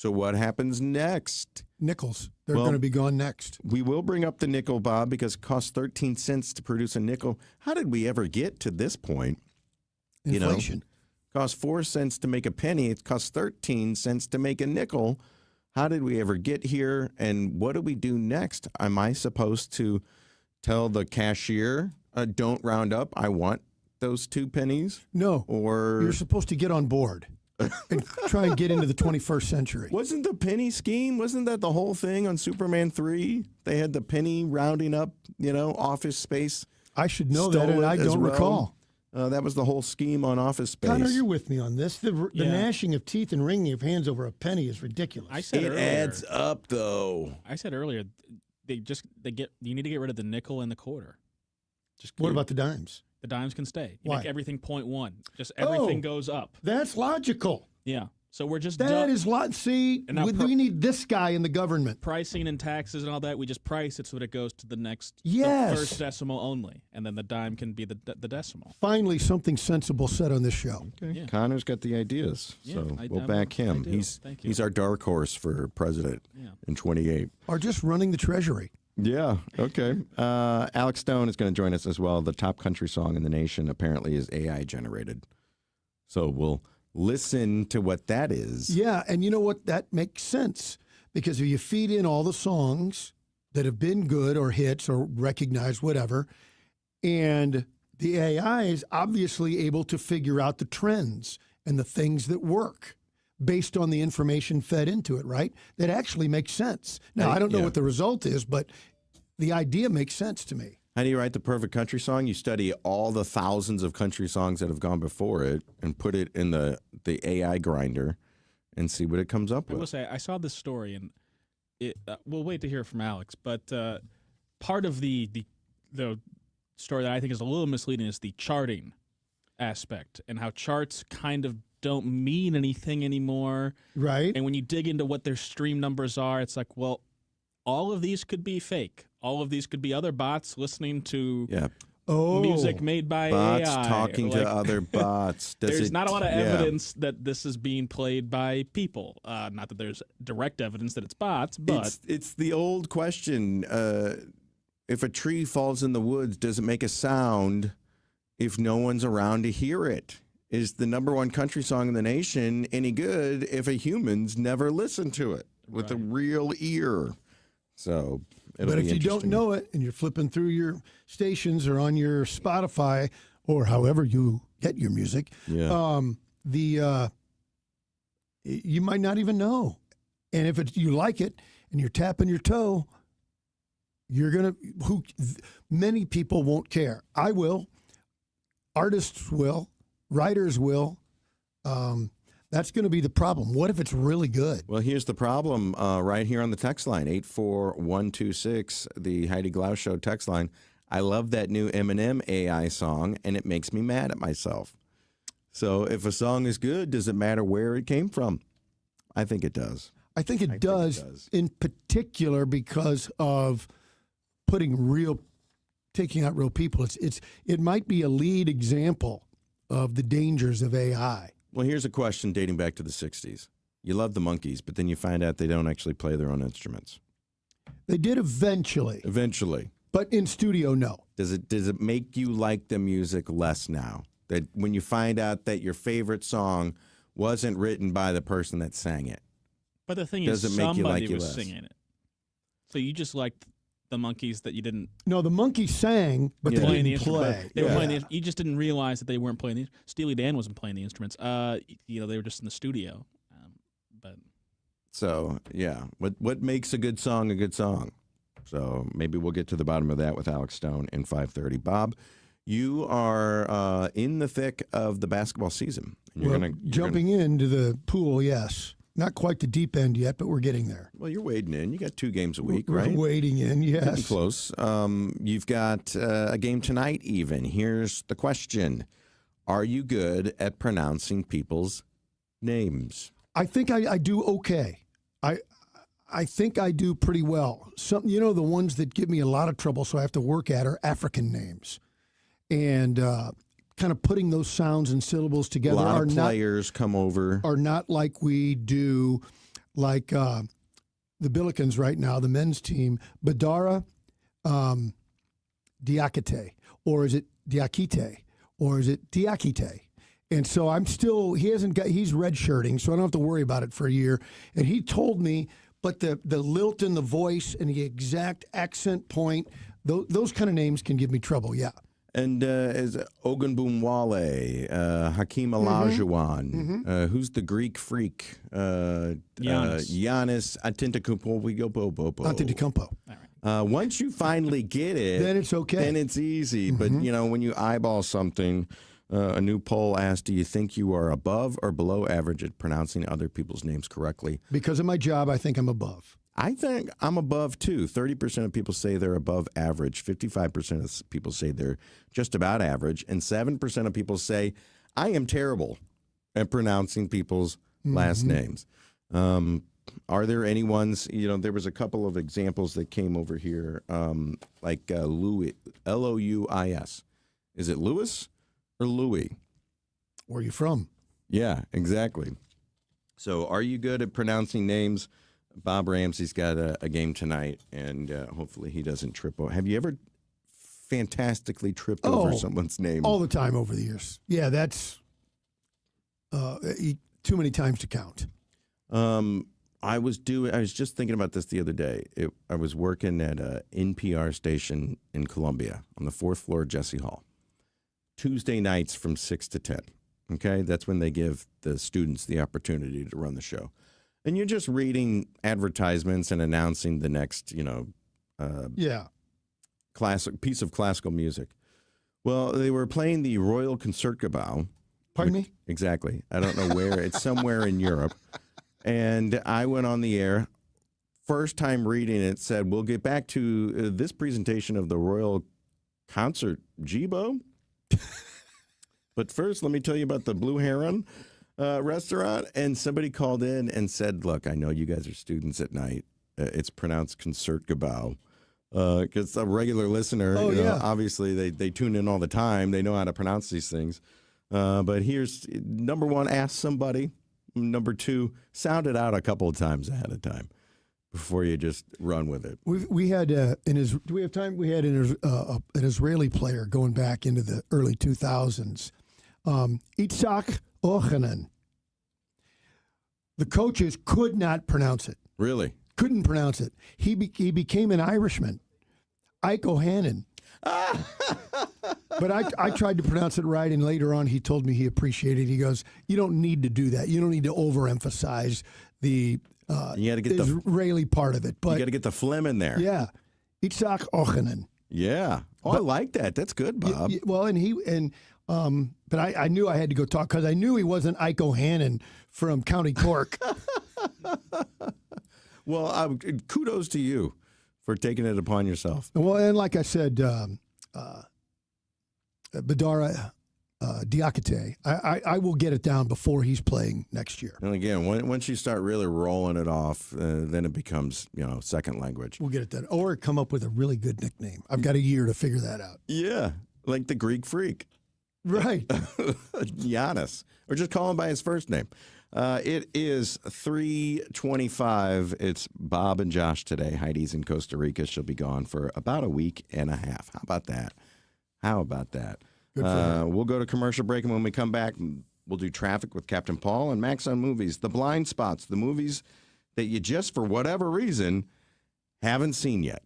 So what happens next? Nickels. They're going to be gone next. We will bring up the nickel, Bob, because it costs 13 cents to produce a nickel. How did we ever get to this point? Inflation. Costs 4 cents to make a penny. It costs 13 cents to make a nickel. How did we ever get here? And what do we do next? Am I supposed to tell the cashier, don't round up, I want those 2 pennies? No. Or you're supposed to get on board and try and get into the 21st century. Wasn't the penny scheme, wasn't that the whole thing on Superman 3? They had the penny rounding up, office space. I should know that, and I don't recall. That was the whole scheme on Office Space. Connor, you're with me on this. The gnashing of teeth and wringing of hands over a penny is ridiculous. I said it adds up, though. I said earlier, you need to get rid of the nickel and the quarter. What about the dimes? The dimes can stay. You Why? make everything 0.1. Just everything goes up. That's logical. Yeah. So we're just that is lot. See, we need this guy in the government. Pricing and taxes and all that. We just price it so that it goes to the next, the first decimal only, and then the dime can be the decimal. Finally, something sensible said on this show. Okay. Yeah. Connor's got the ideas, so we'll back him. He's our dark horse for president in 28. Or just running the Treasury. Yeah, okay. Alex Stone is going to join us as well. The top country song in the nation apparently is AI generated. So we'll listen to what that is. Yeah, and you know what? That makes sense. Because if you feed in all the songs that have been good or hits or recognized, whatever, and the AI is obviously able to figure out the trends and the things that work based on the information fed into it, right? That actually makes sense. Now, I don't know what the result is, but the idea makes sense to me. How do you write the perfect country song? You study all the thousands of country songs that have gone before it and put it in the AI grinder and see what it comes up with. I will say, I saw this story, and we'll wait to hear from Alex, but part of the story that I think is a little misleading is the charting aspect and how charts kind of don't mean anything anymore. Right. And when you dig into what their stream numbers are, it's like, well, all of these could be fake. All of these could be other bots listening to music made by bots AI. talking to other bots. There's not a lot of evidence that this is being played by people. Not that there's direct evidence that it's bots, but... It's the old question. If a tree falls in the woods, does it make a sound if no one's around to hear it? Is the #1 country song in the nation any good if a human's never listened to it with a real ear? So, but if you don't know it and you're flipping through your stations or on your Spotify or however you get your music, you might not even know. And if you like it and you're tapping your toe, many people won't care. I will. Artists will. Writers will. That's going to be the problem. What if it's really good? Well, here's the problem right here on the text line, 84126, the Heidi Glaus Show text line. I love that new Eminem AI song, and it makes me mad at myself. So if a song is good, does it matter where it came from? I think it does. I think it does in particular because of taking out real people. It might be a lead example of the dangers of AI. Well, here's a question dating back to the 60s. You love the Monkees, but then you find out they don't actually play their own instruments. They did eventually. Eventually. But in studio, no. Does it make you like the music less now? That when you find out that your favorite song wasn't written by the person that sang it? But the thing is, somebody was singing it. So you just liked the Monkees that you didn't... No, the Monkees sang, but they didn't play. They were playing you just didn't realize that they weren't playing the... Steely Dan wasn't playing the instruments. They were just in the studio. So, yeah. What makes a good song a good song? So maybe we'll get to the bottom of that with Alex Stone in 5:30. Bob, you are in the thick of the basketball season. And you're jumping into the pool, yes. Not quite the deep end yet, but we're getting there. Well, you're wading in. You got 2 games a week, right? We're wading in, yes. Getting close. You've got a game tonight even. Here's the question. Are you good at pronouncing people's names? I think I do okay. I think I do pretty well. Some, the ones that give me a lot of trouble, so I have to work at, are African names. And kind of putting those sounds and syllables together. A lot of players come over. Are not like we do, like the Billikens right now, the men's team, Badara Diakite, or is it Diakite, or is it Diakite? And so he's redshirting, so I don't have to worry about it for a year. And he told me, but the lilt in the voice and the exact accent point, those kind of names can give me trouble, yeah. And is Ogunbunwale, Hakeem Olajuwon, who's the Greek freak? Giannis Antetokounmpo. Antetokounmpo. Once you finally get it, then it's okay. Then it's easy. But, when you eyeball something, a new poll asked, do you think you are above or below average at pronouncing other people's names correctly? Because of my job, I think I'm above. I think I'm above, too. 30% of people say they're above average. 55% of people say they're just about average. And 7% of people say, I am terrible at pronouncing people's last names. Are there any ones, there was a couple of examples that came over here, like Louis, Louis. Is it Louis or Louis? Where are you from? Yeah, exactly. So are you good at pronouncing names? Bob Ramsey's got a game tonight, and hopefully he doesn't trip over. Have you ever fantastically tripped over someone's name? All the time over the years. Yeah, that's too many times to count. I was just thinking about this the other day. I was working at a NPR station in Columbia on the 4th floor of Jesse Hall. Tuesday nights from 6 to 10. Okay, that's when they give the students the opportunity to run the show. And you're just reading advertisements and announcing the next, classic piece of classical music. Well, they were playing the Royal Concertgebouw. Pardon me? Exactly. I don't know where. It's somewhere in Europe. And I went on the air. First time reading it said, we'll get back to this presentation of the Royal Concertgebouw. But first, let me tell you about the Blue Heron restaurant. And somebody called in and said, look, I know you guys are students at night. It's pronounced Concertgebouw. Because a regular listener, obviously they tune in all the time. They know how to pronounce these things. But here's number one, ask somebody. Number two, sound it out a couple of times ahead of time before you just run with it. We had do we have time? We had an Israeli player going back into the early 2000s, Itzhak Ochanan. The coaches could not pronounce it. Really? Couldn't pronounce it. He became an Irishman, Ike O'Hannon. But I tried to pronounce it right, and later on he told me he appreciated it. He goes, you don't need to do that. You don't need to overemphasize the you gotta get Israeli part of it. But you got to get the phlegm in there. Yeah. Itzhak Ochanan. Yeah. Oh, I like that. That's good, Bob. Well, but I knew I had to go talk because I knew he wasn't Ike O'Hannon from County Cork. Well, kudos to you for taking it upon yourself. Well, and like I said, Badara Diakite, I will get it down before he's playing next year. And again, once you start really rolling it off, then it becomes second language. We'll get it done, or come up with a really good nickname. I've got a year to figure that out. Yeah, like the Greek freak, right? Giannis, or just call him by his first name. It is 3:25. It's Bob and Josh today. Heidi's in Costa Rica. She'll be gone for about a week and a half. How about that? Good for her. We'll go to commercial break, and when we come back, we'll do traffic with Captain Paul and Max on movies. The blind spots, the movies that you just, for whatever reason, haven't seen yet.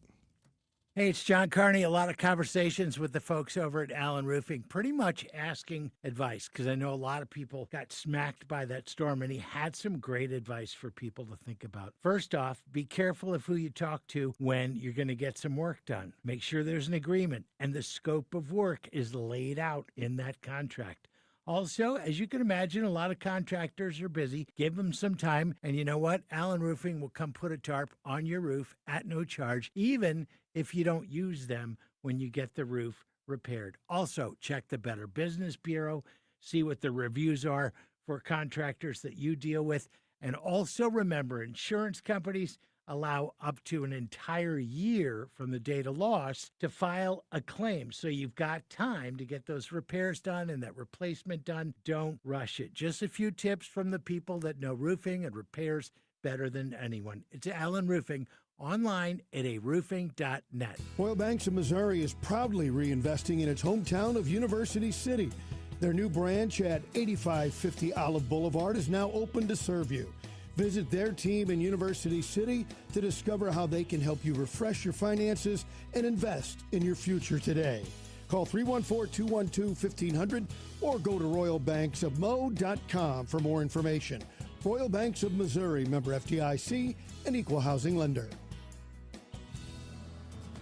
Hey, it's John Carney. A lot of conversations with the folks over at Allen Roofing, pretty much asking advice, because I know a lot of people got smacked by that storm, and he had some great advice for people to think about. First off, be careful of who you talk to when you're going to get some work done. Make sure there's an agreement, and the scope of work is laid out in that contract. Also, as you can imagine, a lot of contractors are busy. Give them some time, and you know what? Allen Roofing will come put a tarp on your roof at no charge, even if you don't use them when you get the roof repaired. Also, check the Better Business Bureau, see what the reviews are for contractors that you deal with, and also remember, insurance companies allow up to an entire year from the date of loss to file a claim. So you've got time to get those repairs done and that replacement done. Don't rush it. Just a few tips from the people that know roofing and repairs better than anyone. It's Allen Roofing, online at aroofing.net. Royal Banks of Missouri is proudly reinvesting in its hometown of University City. Their new branch at 8550 Olive Boulevard is now open to serve you. Visit their team in University City to discover how they can help you refresh your finances and invest in your future today. Call 314-212-1500 or go to royalbanksofmo.com for more information. Royal Banks of Missouri, member FDIC, an equal housing lender.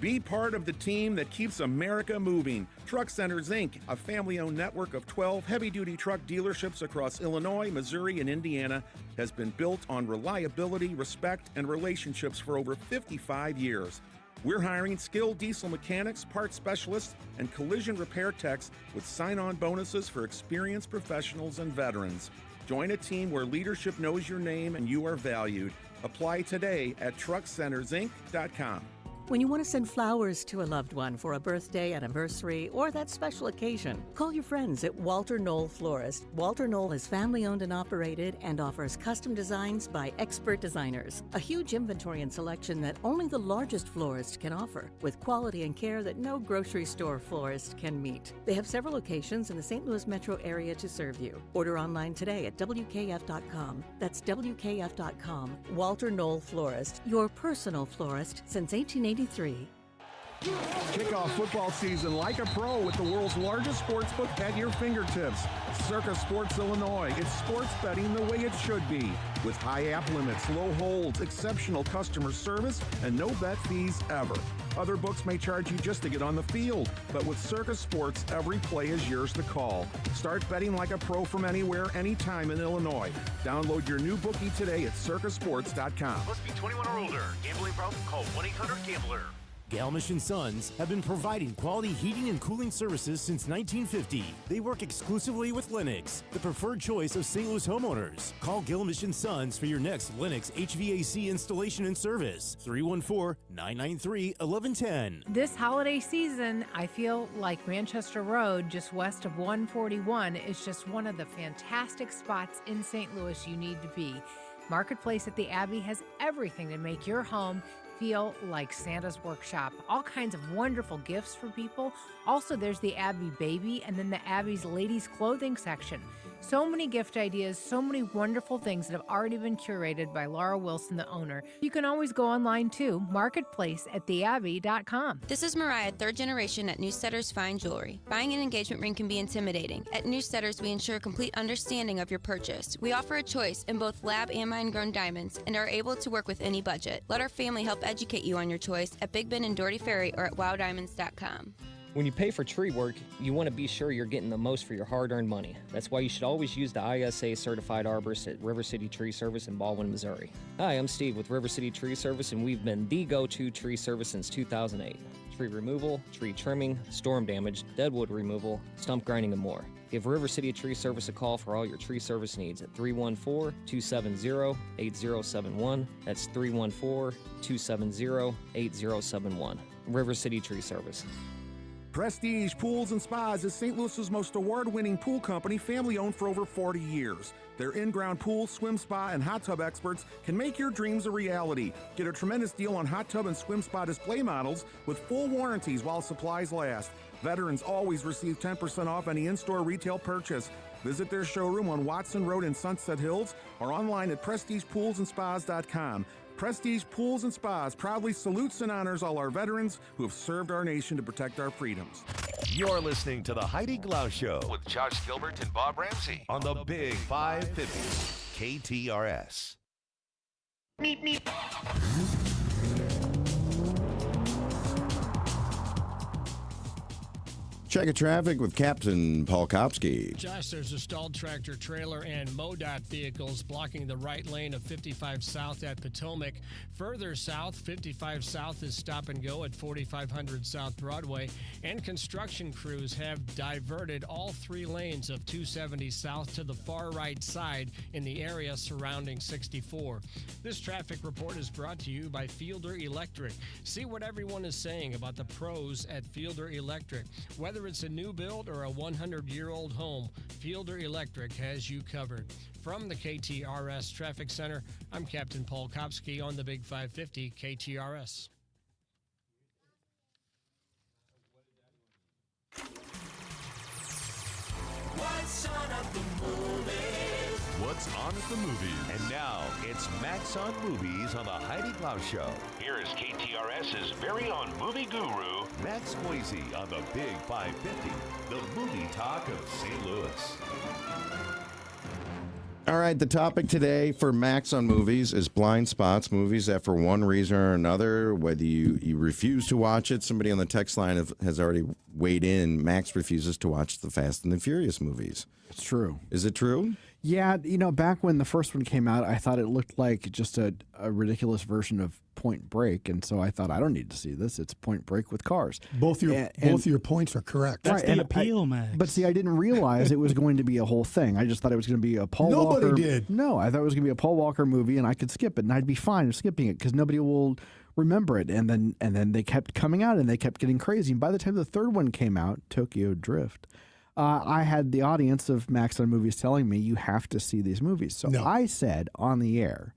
Be part of the team that keeps America moving. Truck Centers, Inc., a family-owned network of 12 heavy-duty truck dealerships across Illinois, Missouri, and Indiana, has been built on reliability, respect, and relationships for over 55 years. We're hiring skilled diesel mechanics, parts specialists, and collision repair techs with sign-on bonuses for experienced professionals and veterans. Join a team where leadership knows your name and you are valued. Apply today at truckcentersinc.com. When you want to send flowers to a loved one for a birthday, anniversary, or that special occasion, call your friends at Walter Knoll Florist. Walter Knoll is family-owned and operated and offers custom designs by expert designers. A huge inventory and selection that only the largest florist can offer, with quality and care that no grocery store florist can meet. They have several locations in the St. Louis metro area to serve you. Order online today at WKF.com. That's WKF.com. Walter Knoll Florist, your personal florist since 1883. Kick off football season like a pro with the world's largest sports book at your fingertips. Circa Sports Illinois. It's sports betting the way it should be. With high app limits, low holds, exceptional customer service, and no bet fees ever. Other books may charge you just to get on the field, but with Circa Sports, every play is yours to call. Start betting like a pro from anywhere, anytime in Illinois. Download your new bookie today at circasports.com. Must be 21 or older. Gambling problem? Call 1-800-GAMBLER. Galmish & Sons have been providing quality heating and cooling services since 1950. They work exclusively with Lennox, the preferred choice of St. Louis homeowners. Call Galmish & Sons for your next Lennox HVAC installation and service. 314-993-1110. This holiday season, I feel like Manchester Road, just west of 141, is just one of the fantastic spots in St. Louis you need to be. Marketplace at the Abbey has everything to make your home feel like Santa's workshop. All kinds of wonderful gifts for people. Also, there's the Abbey Baby and then the Abbey's ladies clothing section. So many gift ideas, so many wonderful things that have already been curated by Laura Wilson, the owner. You can always go online too, marketplace at theabbey.com. This is Mariah, third generation at Newsetter's Fine Jewelry. Buying an engagement ring can be intimidating. At Newsetter's, we ensure complete understanding of your purchase. We offer a choice in both lab and mine-grown diamonds and are able to work with any budget. Let our family help educate you on your choice at Big Ben and Doherty Ferry or at wowdiamonds.com. When you pay for tree work, you want to be sure you're getting the most for your hard-earned money. That's why you should always use the ISA certified arborist at River City Tree Service in Baldwin, Missouri. Hi, I'm Steve with River City Tree Service, and we've been the go-to tree service since 2008. Tree removal, tree trimming, storm damage, deadwood removal, stump grinding, and more. Give River City Tree Service a call for all your tree service needs at 314-270-8071. That's 314-270-8071. River City Tree Service. Prestige Pools and Spas is St. Louis's most award-winning pool company, family-owned for over 40 years. Their in-ground pool, swim spa, and hot tub experts can make your dreams a reality. Get a tremendous deal on hot tub and swim spa display models with full warranties while supplies last. Veterans always receive 10% off any in-store retail purchase. Visit their showroom on Watson Road in Sunset Hills or online at prestigepoolsandspas.com. Prestige Pools and Spas proudly salutes and honors all our veterans who have served our nation to protect our freedoms. You're listening to the Heidi Glaus Show with Josh Gilbert and Bob Ramsey on the Big 550 KTRS. Meep, meep. Check of traffic with Captain Paul Kopsky. Josh, there's a stalled tractor trailer and MoDOT vehicles blocking the right lane of 55 South at Potomac. Further south, 55 South is stop and go at 4500 South Broadway, and construction crews have diverted all three lanes of 270 South to the far right side in the area surrounding 64. This traffic report is brought to you by Fielder Electric. See what everyone is saying about the pros at Fielder Electric. Whether Whether it's a new build or a 100-year-old home, Fielder Electric has you covered. From the KTRS Traffic Center, I'm Captain Paul Kopsky on the Big 550 KTRS. What's on at the movies? What's on at the movies? And now it's Max on Movies on the Heidi Glaus Show. Here is KTRS's very own movie guru, Max Moisey on the Big 550, the movie talk of St. Louis. All right, the topic today for Max on Movies is blind spots, movies that for one reason or another, whether you refuse to watch it, somebody on the text line has already weighed in. Max refuses to watch the Fast and the Furious movies. It's true. Is it true? Yeah, back when the first one came out, I thought it looked like just a ridiculous version of Point Break, and so I thought, I don't need to see this. It's Point Break with cars. Both your points are correct. That's the appeal, Max. But see, I didn't realize it was going to be a whole thing. I just thought it was going to be a Paul Walker. Nobody did. No, I thought it was going to be a Paul Walker movie, and I could skip it, and I'd be fine skipping it because nobody will remember it. And then they kept coming out, and they kept getting crazy. And by the time the third one came out, Tokyo Drift, I had the audience of Max on Movies telling me, you have to see these movies. So I said on the air,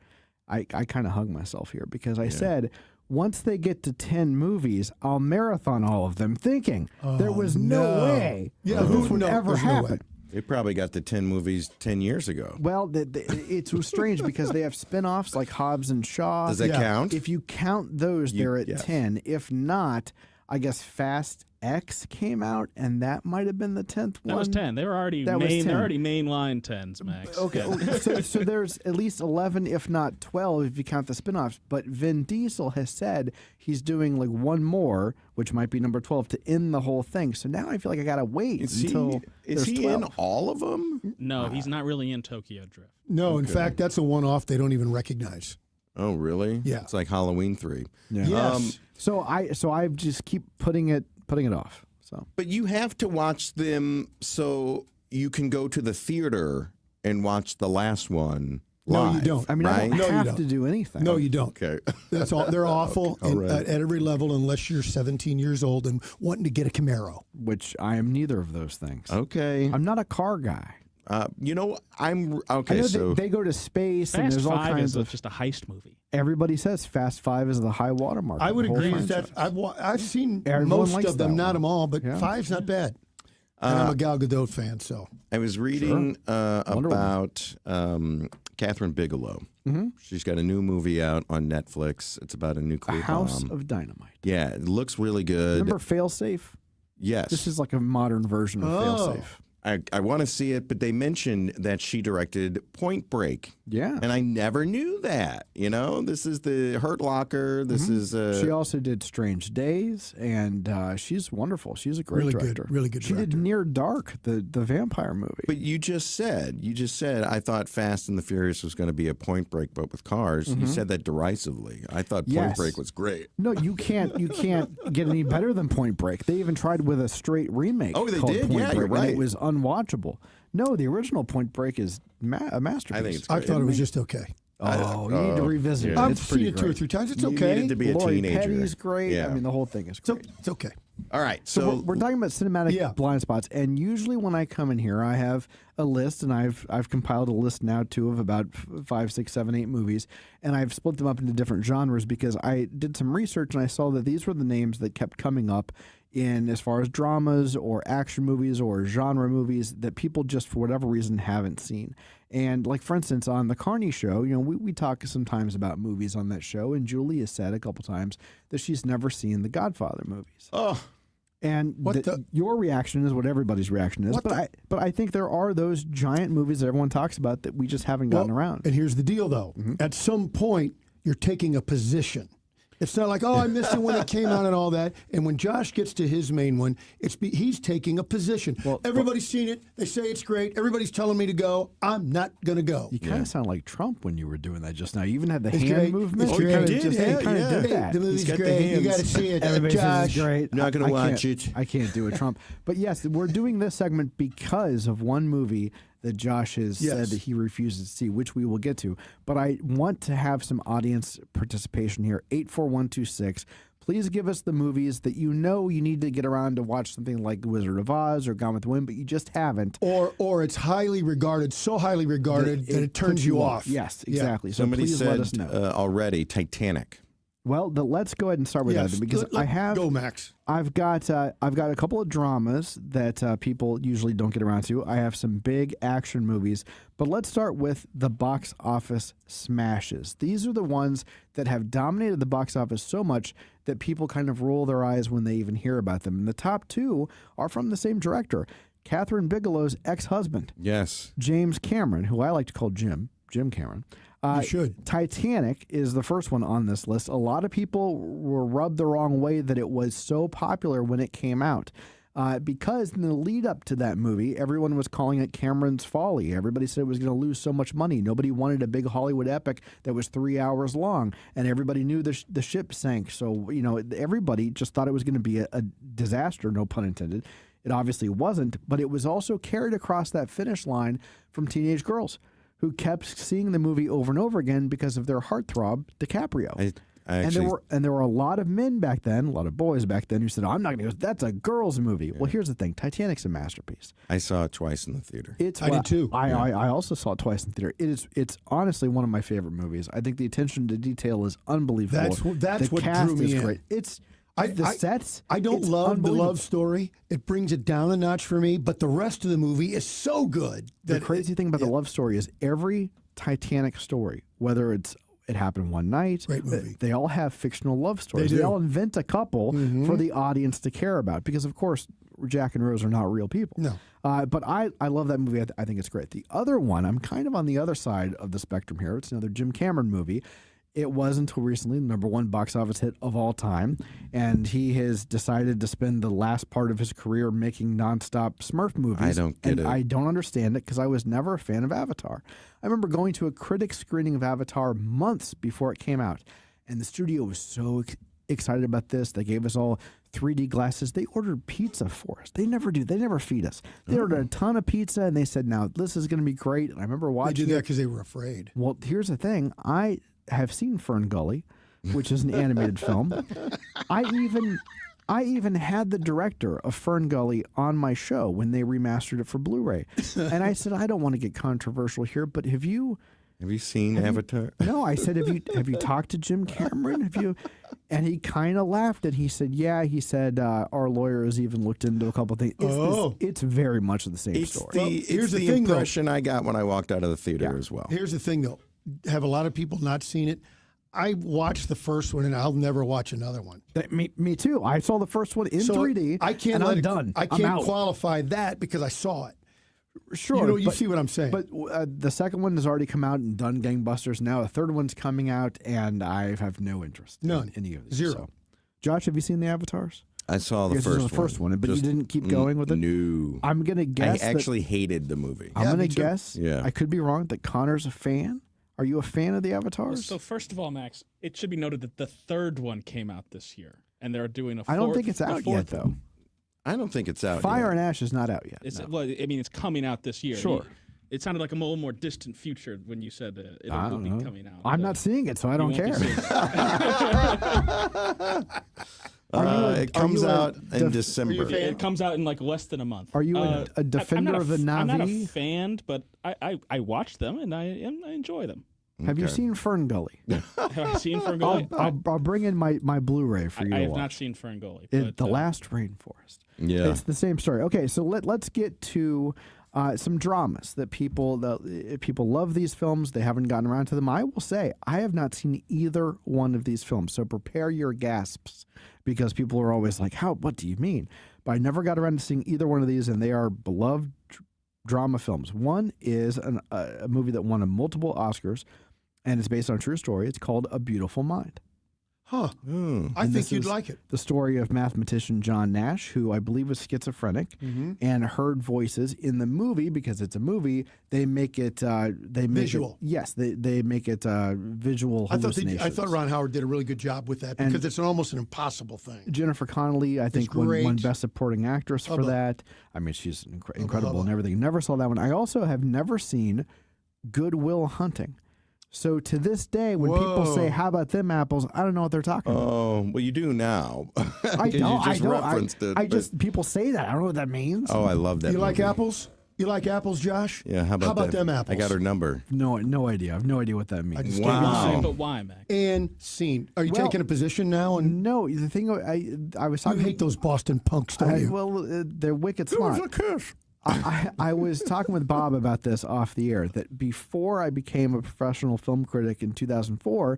I kind of hung myself here because I said, once they get to 10 movies, I'll marathon all of them, thinking there was no way this would ever happen. They probably got the 10 movies 10 years ago. Well, it's strange because they have spin-offs like Hobbs and Shaw. Does that count? If you count those, they're at 10. If not, I guess Fast X came out, and that might have been the 10th one. That was 10. They were already they're already mainline 10s, Max. Okay, so there's at least 11, if not 12, if you count the spinoffs. But Vin Diesel has said he's doing like one more, which might be number 12, to end the whole thing. So now I feel like I gotta wait until is he 12. in all of them? No, he's not really in Tokyo Drift. No, in fact, that's a one-off they don't even recognize. Oh, really? Yeah. It's like Halloween 3. Yeah. Yes. So I just keep putting it off. So, but you have to watch them so you can go to the theater and watch the last one live. No, you don't. I mean, right? I don't have to do anything. No, you don't. Okay. That's all. They're awful Right. at every level unless you're 17 years old and wanting to get a Camaro. Which I am neither of those things. Okay. I'm not a car guy. I'm okay. I know So they go to space and Fast there's all 5 kinds is of. just a heist movie. Everybody says Fast 5 is the high watermark. I of would the whole agree with franchise. that. I've seen Everyone most likes of them, that not one. them all, but Yeah. 5's not bad. And I'm a Gal Gadot fan, so. I was reading Wonder about Catherine Bigelow. Mm-hmm. She's got a new movie out on Netflix. It's about a A nuclear House bomb. of Dynamite. Yeah, it looks really good. Remember Failsafe? Yes. This is like a modern version of Failsafe. I want to see it, but they mentioned that she directed Point Break. Yeah. And I never knew that. This is the Hurt Locker. This is. She also did Strange Days, and she's wonderful. She's a great director. Really good She director. did Near Dark, the vampire movie. But you just said, I thought Fast and the Furious was going to be a Point Break, but with cars. You said that derisively. I thought Point Yes. Break was great. No, you can't get any better than Point Break. They even tried with a straight remake. Oh, they called did? Point Yeah, Break, you're and right. it was unwatchable. No, the original Point Break is a masterpiece. I think it's I great. thought it was just okay. Oh, you need to revisit it. I've It's pretty seen it 2 or great. 3 times. It's You okay. needed to be a Lori teenager. Petty's great. Yeah. I mean, the whole thing is great. It's okay. All right. So So we're talking about cinematic blind spots, and usually when I come in here, I have a list, and I've compiled a list now too of about 5, 6, 7, 8 movies, and I've split them up into different genres because I did some research and I saw that these were the names that kept coming up in as far as dramas or action movies or genre movies that people just for whatever reason haven't seen. And like for instance, on the Carney show, we talk sometimes about movies on that show, and Julie has said a couple times that she's never seen the Godfather movies. Oh. And your reaction is what everybody's reaction is. But I think there are those giant movies that everyone talks about that we just haven't gotten around. And here's the deal, though. At some point, you're taking a position. It's not like, I missed it when it came out and all that. And when Josh gets to his main one, he's taking a position. Everybody's seen it. They say it's great. Everybody's telling me to go. I'm not going to go. You kind of sound like Trump when you were doing that just now. You even had the It's hand great. movement. It's You great. kinda He just- did, you kinda yeah. did Hey, that. the movie's He's got the great. You hands. got to see it. Everybody says Josh. it's great. Not gonna I watch can't- it. I can't do a Trump. But yes, we're doing this segment because of one movie that Josh has said that he refuses to see, which we will get to. But I want to have some audience participation here. 84126. Please give us the movies that you know you need to get around to watch something like The Wizard of Oz or Gone with the Wind, but you just haven't. Or it's highly regarded, so highly regarded that it turns you off. Yes, exactly. So Somebody please said let us know. Already, Titanic. Well, let's go ahead and start with that because go, Max. I've got a couple of dramas that people usually don't get around to. I have some big action movies, but let's start with the box office smashes. These are the ones that have dominated the box office so much that people kind of roll their eyes when they even hear about them. And the top two are from the same director, Catherine Bigelow's ex-husband. Yes. James Cameron, who I like to call Jim Cameron. You should. Titanic is the first one on this list. A lot of people were rubbed the wrong way that it was so popular when it came out. Because in the lead up to that movie, everyone was calling it Cameron's Folly. Everybody said it was going to lose so much money. Nobody wanted a big Hollywood epic that was 3 hours long, and everybody knew the ship sank. So, everybody just thought it was going to be a disaster, no pun intended. It obviously wasn't, but it was also carried across that finish line from teenage girls who kept seeing the movie over and over again because of their heartthrob, DiCaprio. And there were a lot of men back then, a lot of boys back then who said, I'm not going to go, that's a girl's movie. Yeah. Well, here's the thing. Titanic's a masterpiece. I saw it twice in the theater. I did too. I also saw it twice in the theater. It's honestly one of my favorite movies. I think the attention to detail is unbelievable. That's what cast drew me is in. Great. The sets. I don't love the love story. It brings it down a notch for me, but the rest of the movie is so good. The crazy thing about the love story is every Titanic story, whether it happened one night, great movie. They all have fictional love stories. They all invent a couple for the audience to care about because, of course, Jack and Rose are not real people. No. But I love that movie. I think it's great. The other one, I'm kind of on the other side of the spectrum here. It's another Jim Cameron movie. It was until recently the #1 box office hit of all time, and he has decided to spend the last part of his career making nonstop Smurf movies. I don't get it. I don't understand it because I was never a fan of Avatar. I remember going to a critic screening of Avatar months before it came out, and the studio was so excited about this. They gave us all 3D glasses. They ordered pizza for us. They never do. They never feed us. They ordered a ton of pizza, and they said, now, this is going to be great. And I remember watching They did that because they were afraid. Well, here's the thing. I have seen Fern Gully, which is an animated film. I even had the director of Fern Gully on my show when they remastered it for Blu-ray. And I said, I don't want to get controversial here, but have you seen Avatar? No, I said, have you talked to Jim Cameron? Have you? And he kind of laughed and he said, yeah. He said, our lawyer has even looked into a couple of things. It's very much the same story. Here's the impression I got when I walked out of the theater as well. Here's the thing, though. Have a lot of people not seen it? I watched the first one, and I'll never watch another one. Me too. I saw the first one in 3D. I can't and I'm done. I can't qualify that because I saw it. Sure, you see what I'm saying. But the second one has already come out and done gangbusters. Now a third one's coming out, and I have no interest in any of these. Zero. So. Josh, have you seen the Avatars? I saw the first one. But you didn't keep going with it? No. I'm going to guess I actually hated the movie. I'm going to guess, I could be wrong, that Connor's a fan. Are you a fan of the Avatars? So first of all, Max, it should be noted that the third one came out this year, and they're doing a fourth. I don't think it's out yet, though. I don't think it's out Fire yet. and Ash is not out yet. Well, I mean, it's coming out this year. Sure. It sounded like a little more distant future when you said it will be coming out. I'm not seeing it, so I don't care. It comes out in December. It comes out in like less than a month. Are you a defender of the Na'vi? I'm not a fan, but I watch them and I enjoy them. Have you seen Fern Gully? Have I seen Fern Gully? I'll bring in my Blu-ray for you to watch. I have not seen Fern Gully. The Last Rainforest. Yeah. It's the same story. Okay, so let's get to some dramas that people love these films. They haven't gotten around to them. I will say I have not seen either one of these films. So prepare your gasps because people are always like, what do you mean? But I never got around to seeing either one of these, and they are beloved drama films. One is a movie that won multiple Oscars, and it's based on a true story. It's called A Beautiful Mind. Huh. I think you'd like it. The story of mathematician John Nash, who I believe was schizophrenic and heard voices in the movie. Because it's a movie, they make it visual. They make it visual hallucinations. I thought Ron Howard did a really good job with that because it's almost an impossible thing. Jennifer Connelly, I think, won Best Supporting Actress for that. I mean, she's incredible and everything. Never saw that one. I also have never seen Good Will Hunting. So to this day, when people say, "How about them apples?" I don't know what they're talking about. Oh, well, you do now. I don't. You just I referenced it. I but- just people say that. I don't know what that means. Oh, I love that. You like movie. apples? You like apples, Josh? Yeah. How about them apples? I got her number. No idea. I have no idea what that means. I just Wow. But why, Mac? And scene. Are you Well, taking a position now? And No, the thing I was you talking. hate those Boston punks, don't you? Well, they're wicked smart. a kiss. I was talking with Bob about this off the air, that before I became a professional film critic in 2004,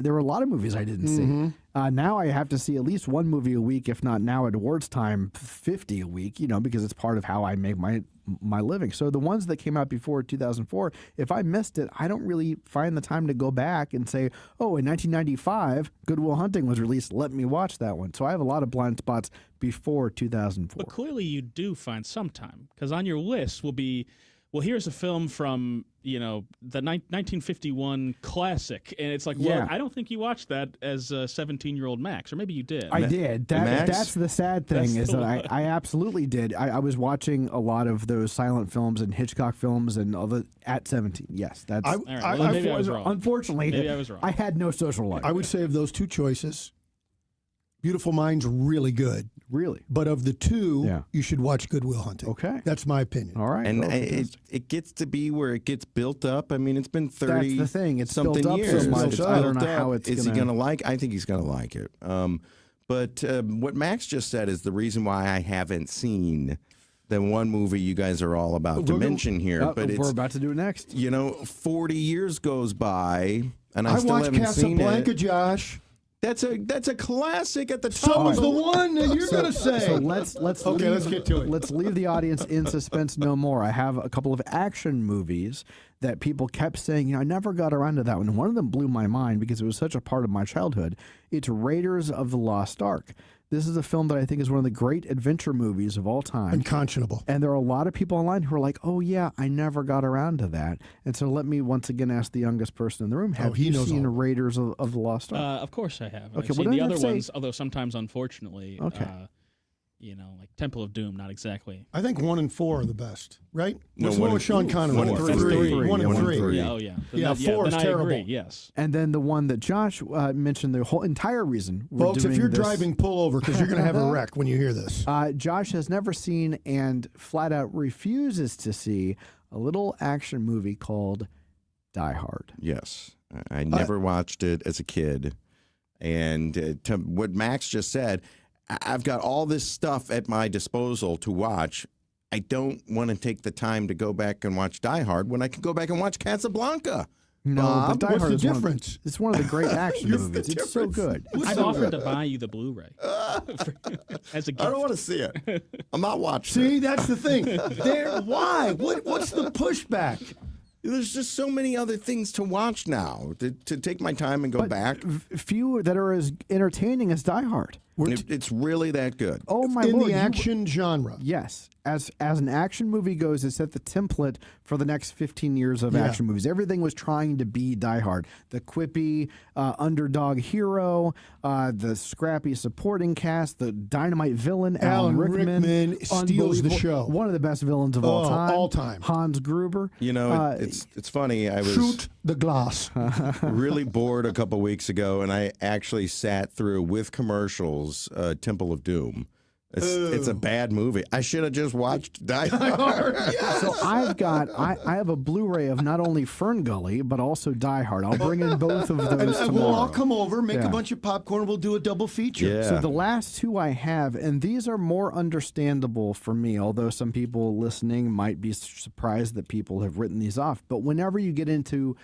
there were a lot of movies I didn't see. Now I have to see at least one movie a week, if not now at awards time, 50 a week, because it's part of how I make my living. So the ones that came out before 2004, if I missed it, I don't really find the time to go back and say, oh, in 1995, Good Will Hunting was released. Let me watch that one. So I have a lot of blind spots before 2004. But clearly you do find some time, because on your list will be, well, here's a film from, the 1951 classic. And it's like, well, Yeah. I don't think you watched that as a 17-year-old Max, or maybe you did. I did. Max? That's the sad thing, That's is the that I absolutely did. I was watching a lot of those silent films and Hitchcock films and all at 17. Yes, that's. All right, well, maybe I was wrong. Unfortunately, Maybe I was wrong. I had no social life. I would say of those two choices, Beautiful Mind's really good. Really? But of the two, Yeah. you should watch Good Will Hunting. Okay. That's my opinion. All right. And well, it gets to be where it gets built up. I mean, it's been 30 That's the thing. It's something built up so years. much. It's I don't built know how up. it's Is he gonna- going to like? I think he's going to like it. But what Max just said is the reason why I haven't seen the one movie you guys are all about to mention here. But we're it's, about to do it next. 40 years goes by, and I still watched haven't seen Casablanca, it. Josh. That's a classic at the top. So was the one that you're going to say. So let's Okay, leave, let's get to it. Let's leave the audience in suspense no more. I have a couple of action movies that people kept saying, I never got around to that one. One of them blew my mind because it was such a part of my childhood. It's Raiders of the Lost Ark. This is a film that I think is one of the great adventure movies of all time. Unconscionable. And there are a lot of people online who are like, oh, yeah, I never got around to that. And so let me once again ask the youngest person in the room, have he you knows seen all. Raiders of the Lost Ark? Of course I have. Okay, I've what seen did the I other say? ones, although sometimes, unfortunately, Okay. like Temple of Doom, not exactly. I think 1 and 4 are the best, right? No, What's the one with Sean Connery? one and Three. three. One and One and three. three. Yeah, oh, yeah. Then Yeah, 4 is then I terrible. agree, yes. And then the one that Josh mentioned, the whole entire reason we're Folks, if doing you're this- driving, pull over because you're going to have a wreck when you hear this. Josh has never seen and flat out refuses to see a little action movie called Die Hard. Yes. I never watched it as a kid. And to what Max just said, I've got all this stuff at my disposal to watch. I don't want to take the time to go back and watch Die Hard when I can go back and watch Casablanca. No, Bob, but Die what's Hard the is difference? It's one of the great action movies. It's so good. I've offered to buy you the Blu-ray as a gift. I don't want to see it. I'm not watching See, it. that's the thing. Why? What's the pushback? There's just so many other things to watch now to take my time and go back. Few that are as entertaining as Die Hard. It's really that good. Oh my In lord! the action genre. Yes, as an action movie goes, it set the template for the next 15 years of action movies. Everything was trying to be Die Hard. The quippy underdog hero, the scrappy supporting cast, the dynamite villain, Alan Rickman steals the unbelievable. show. One of the best villains of all time. all time. Hans Gruber. It's funny. I was Shoot the glass. really bored a couple weeks ago, and I actually sat through with commercials Temple of Doom. It's a bad movie. I should have just watched Die Hard. So I have a Blu-ray of not only Fern Gully but also Die Hard. I'll bring in both of those And tomorrow. we'll all come over, make Yeah. a bunch of popcorn, we'll do a double feature. Yeah. So the last two I have, and these are more understandable for me, although some people listening might be surprised that people have written these off. But whenever you get into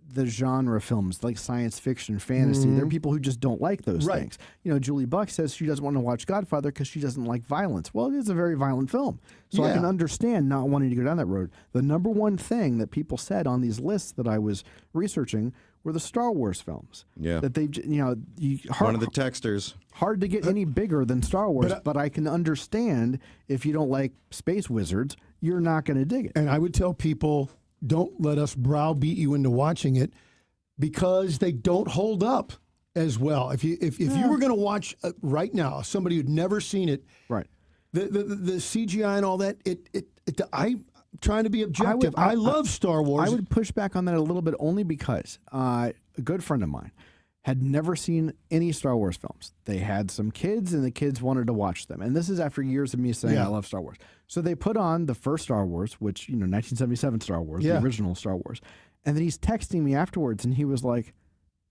the genre films like science fiction, fantasy, there are people who just don't like those Right. things. Julie Buck says she doesn't want to watch Godfather because she doesn't like violence. Well, it is a very violent film. So I Yeah. can understand not wanting to go down that road. The number one thing that people said on these lists that I was researching were the Star Wars films. Yeah. That they've, One of the texters. hard to get any bigger than Star Wars, but I can understand if you don't like space wizards, you're not going to dig it. And I would tell people, don't let us browbeat you into watching it because they don't hold up as well. If you were going to watch right now, somebody who'd never seen it, Right. the CGI and all that, trying to be objective. I love Star Wars. I would push back on that a little bit only because a good friend of mine had never seen any Star Wars films. They had some kids, and the kids wanted to watch them. And this is after years of me saying I love Star Wars. So they put on the first Star Wars, which, 1977 Star Wars, the original Star Wars. And then he's texting me afterwards, and he was like,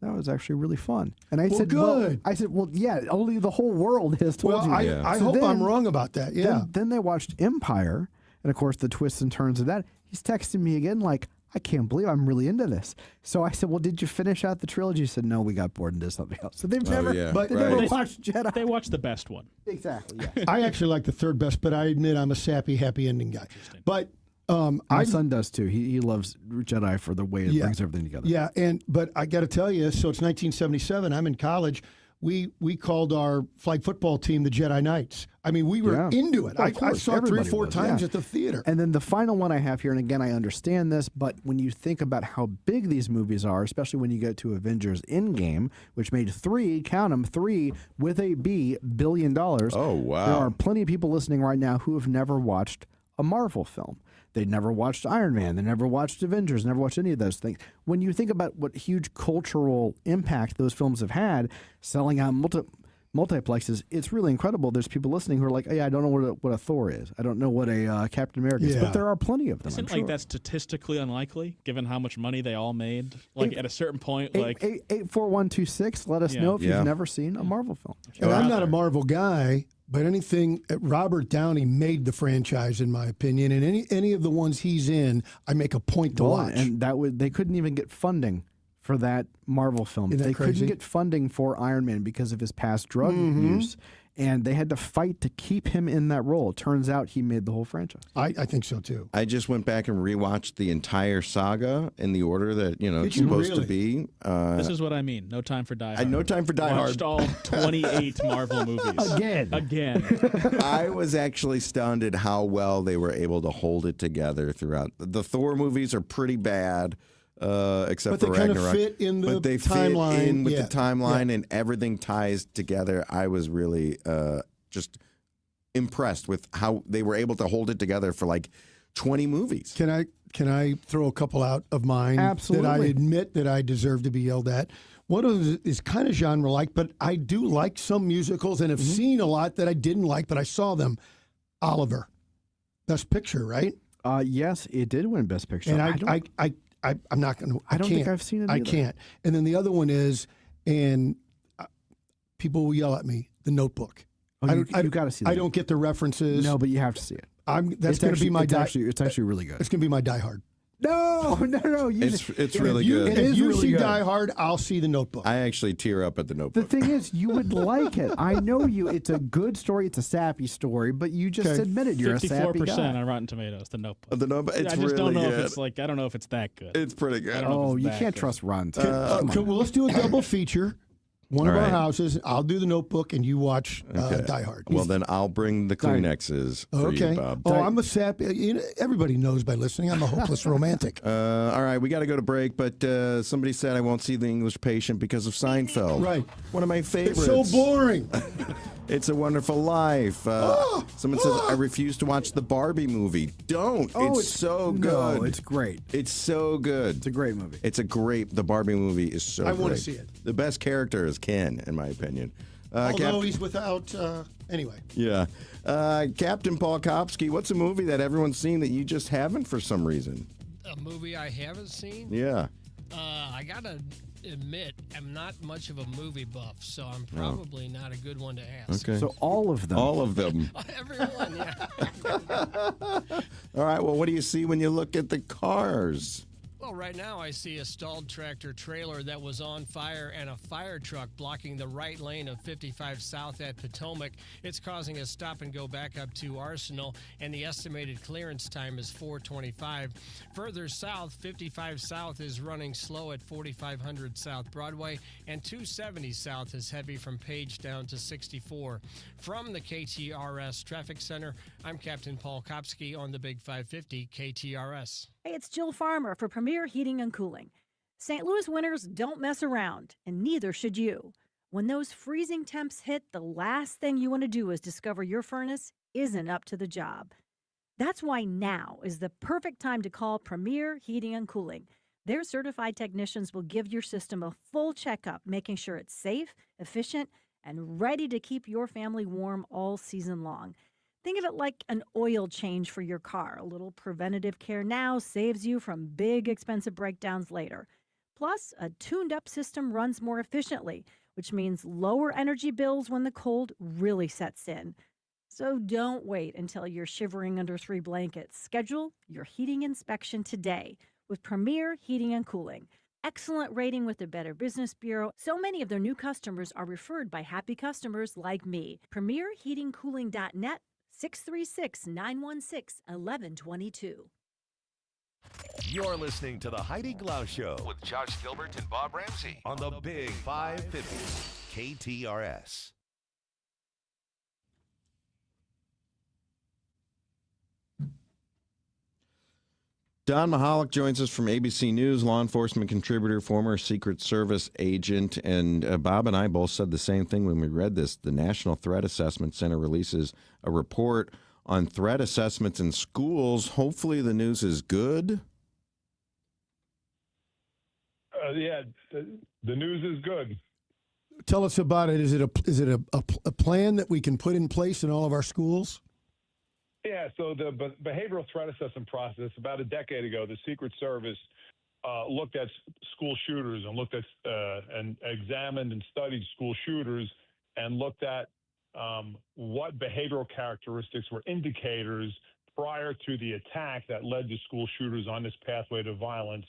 that was actually really fun. And I said, good. Well, yeah, only the whole world has told you. I hope I'm wrong about that. Yeah. Then they watched Empire, and of course the twists and turns of that. He's texting me again like, I can't believe I'm really into this. So I said, well, did you finish out the trilogy? He said, no, we got bored and did something else. So they've never watched Jedi. They watched the best one. Exactly, yeah. I actually like the third best, but I admit I'm a sappy, happy ending guy. But my son does too. He loves Jedi for the way it brings everything together. Yeah, but I got to tell you, so it's 1977. I'm in college. We called our flag football team the Jedi Knights. I mean, we were into it. I saw it 3 or 4 times at the theater. And then the final one I have here, and again, I understand this, but when you think about how big these movies are, especially when you get to Avengers Endgame, which made count them, $3 with a B billion. Oh, wow. There are plenty of people listening right now who have never watched a Marvel film. They never watched Iron Man. They never watched Avengers, never watched any of those things. When you think about what huge cultural impact those films have had, selling out multiplexes, it's really incredible. There's people listening who are like, hey, I don't know what a Thor is. I don't know what a Captain America is. But there are plenty of them. Isn't that statistically unlikely, given how much money they all made? At a certain point, 84126, let us know if you've never seen a Marvel film. And I'm not a Marvel guy, but anything Robert Downey made the franchise, in my opinion, and any of the ones he's in, I make a point to watch. And they couldn't even get funding for that Marvel film. Isn't that they crazy? Couldn't get funding for Iron Man because of his past drug use, and they had to fight to keep him in that role. It turns out he made the whole franchise. I think so too. I just went back and rewatched the entire saga in the order that it's supposed to be. This is what I mean. No Time for Die Hard. No Time for Die Hard. Watched all 28 Marvel movies. Again. I was actually stunned at how well they were able to hold it together throughout. The Thor movies are pretty bad. Except for Ragnarok. But they kind of fit in the timeline. Fit in with the timeline and everything ties together. I was really just impressed with how they were able to hold it together for like 20 movies. Can I throw a couple out of mine? Absolutely. That I admit that I deserve to be yelled at. One of them is kind of genre-like, but I do like some musicals and have seen a lot that I didn't like, but I saw them. Oliver, Best Picture, right? Yes, it did win Best Picture. And I'm not going to. I don't think I've seen it. I either. can't. And then the other one is, and people will yell at me, The Notebook. Oh, you got to see that. I don't get the references. No, but you have to see it. That's going to be my It's actually really good. It's going to be my Die Hard. No. It's really good. If you see Die Hard, I'll see The Notebook. I actually tear up at The Notebook. The thing is, you would like it. I know you. It's a good story. It's a sappy story, but you just admitted you're a sappy guy. 54% on Rotten Tomatoes. The Notebook. The Notebook. It's I just don't know really if good. it's like. I don't know if it's that good. It's pretty good. Oh, you can't trust Rotten Tomatoes. Well, let's do a double feature. One of our houses. I'll do The Notebook, and you watch Die Hard. Well, then I'll bring the Kleenexes for you, Bob. Oh, I'm a sap. Everybody knows by listening. I'm a hopeless romantic. All right, we got to go to break, but somebody said I won't see The English Patient because of Seinfeld. Right. One of my favorites. It's so boring. It's a Wonderful Life. Someone says, I refuse to watch the Barbie movie. Don't. It's so good. No, it's great. It's so good. It's a great movie. The Barbie movie is so great. I want to see it. The best character is Ken, in my opinion. Although he's without, anyway. Yeah. Captain Paul Kopsky, what's a movie that everyone's seen that you just haven't for some reason? A movie I haven't seen? Yeah. I gotta admit, I'm not much of a movie buff, so I'm probably not a good one to ask. Okay. So all of them. All of them. Everyone, yeah. All right, well, what do you see when you look at the cars? Well, right now I see a stalled tractor trailer that was on fire and a fire truck blocking the right lane of 55 South at Potomac. It's causing a stop and go back up to Arsenal, and the estimated clearance time is 4:25. Further south, 55 South is running slow at 4500 South Broadway, and 270 South is heavy from Page down to 64. From the KTRS Traffic Center, I'm Captain Paul Kopsky on the Big 550 KTRS. Hey, it's Jill Farmer for Premier Heating and Cooling. St. Louis winters don't mess around, and neither should you. When those freezing temps hit, the last thing you want to do is discover your furnace isn't up to the job. That's why now is the perfect time to call Premier Heating and Cooling. Their certified technicians will give your system a full checkup, making sure it's safe, efficient, and ready to keep your family warm all season long. Think of it like an oil change for your car. A little preventative care now saves you from big, expensive breakdowns later. Plus, a tuned-up system runs more efficiently, which means lower energy bills when the cold really sets in. So don't wait until you're shivering under 3 blankets. Schedule your heating inspection today with Premier Heating and Cooling. Excellent rating with the Better Business Bureau. So many of their new customers are referred by happy customers like me. PremierHeatingCooling.net, 636-916-1122. You're listening to the Heidi Glaus Show with Josh Gilbert and Bob Ramsey on the Big 550 KTRS. Don Mahalik joins us from ABC News, law enforcement contributor, former Secret Service agent. And Bob and I both said the same thing when we read this. The National Threat Assessment Center releases a report on threat assessments in schools. Hopefully the news is good. Yeah, the news is good. Tell us about it. Is it a plan that we can put in place in all of our schools? Yeah, so the behavioral threat assessment process, about a decade ago, the Secret Service looked at school shooters and looked at and examined and studied school shooters and looked at what behavioral characteristics were indicators prior to the attack that led to school shooters on this pathway to violence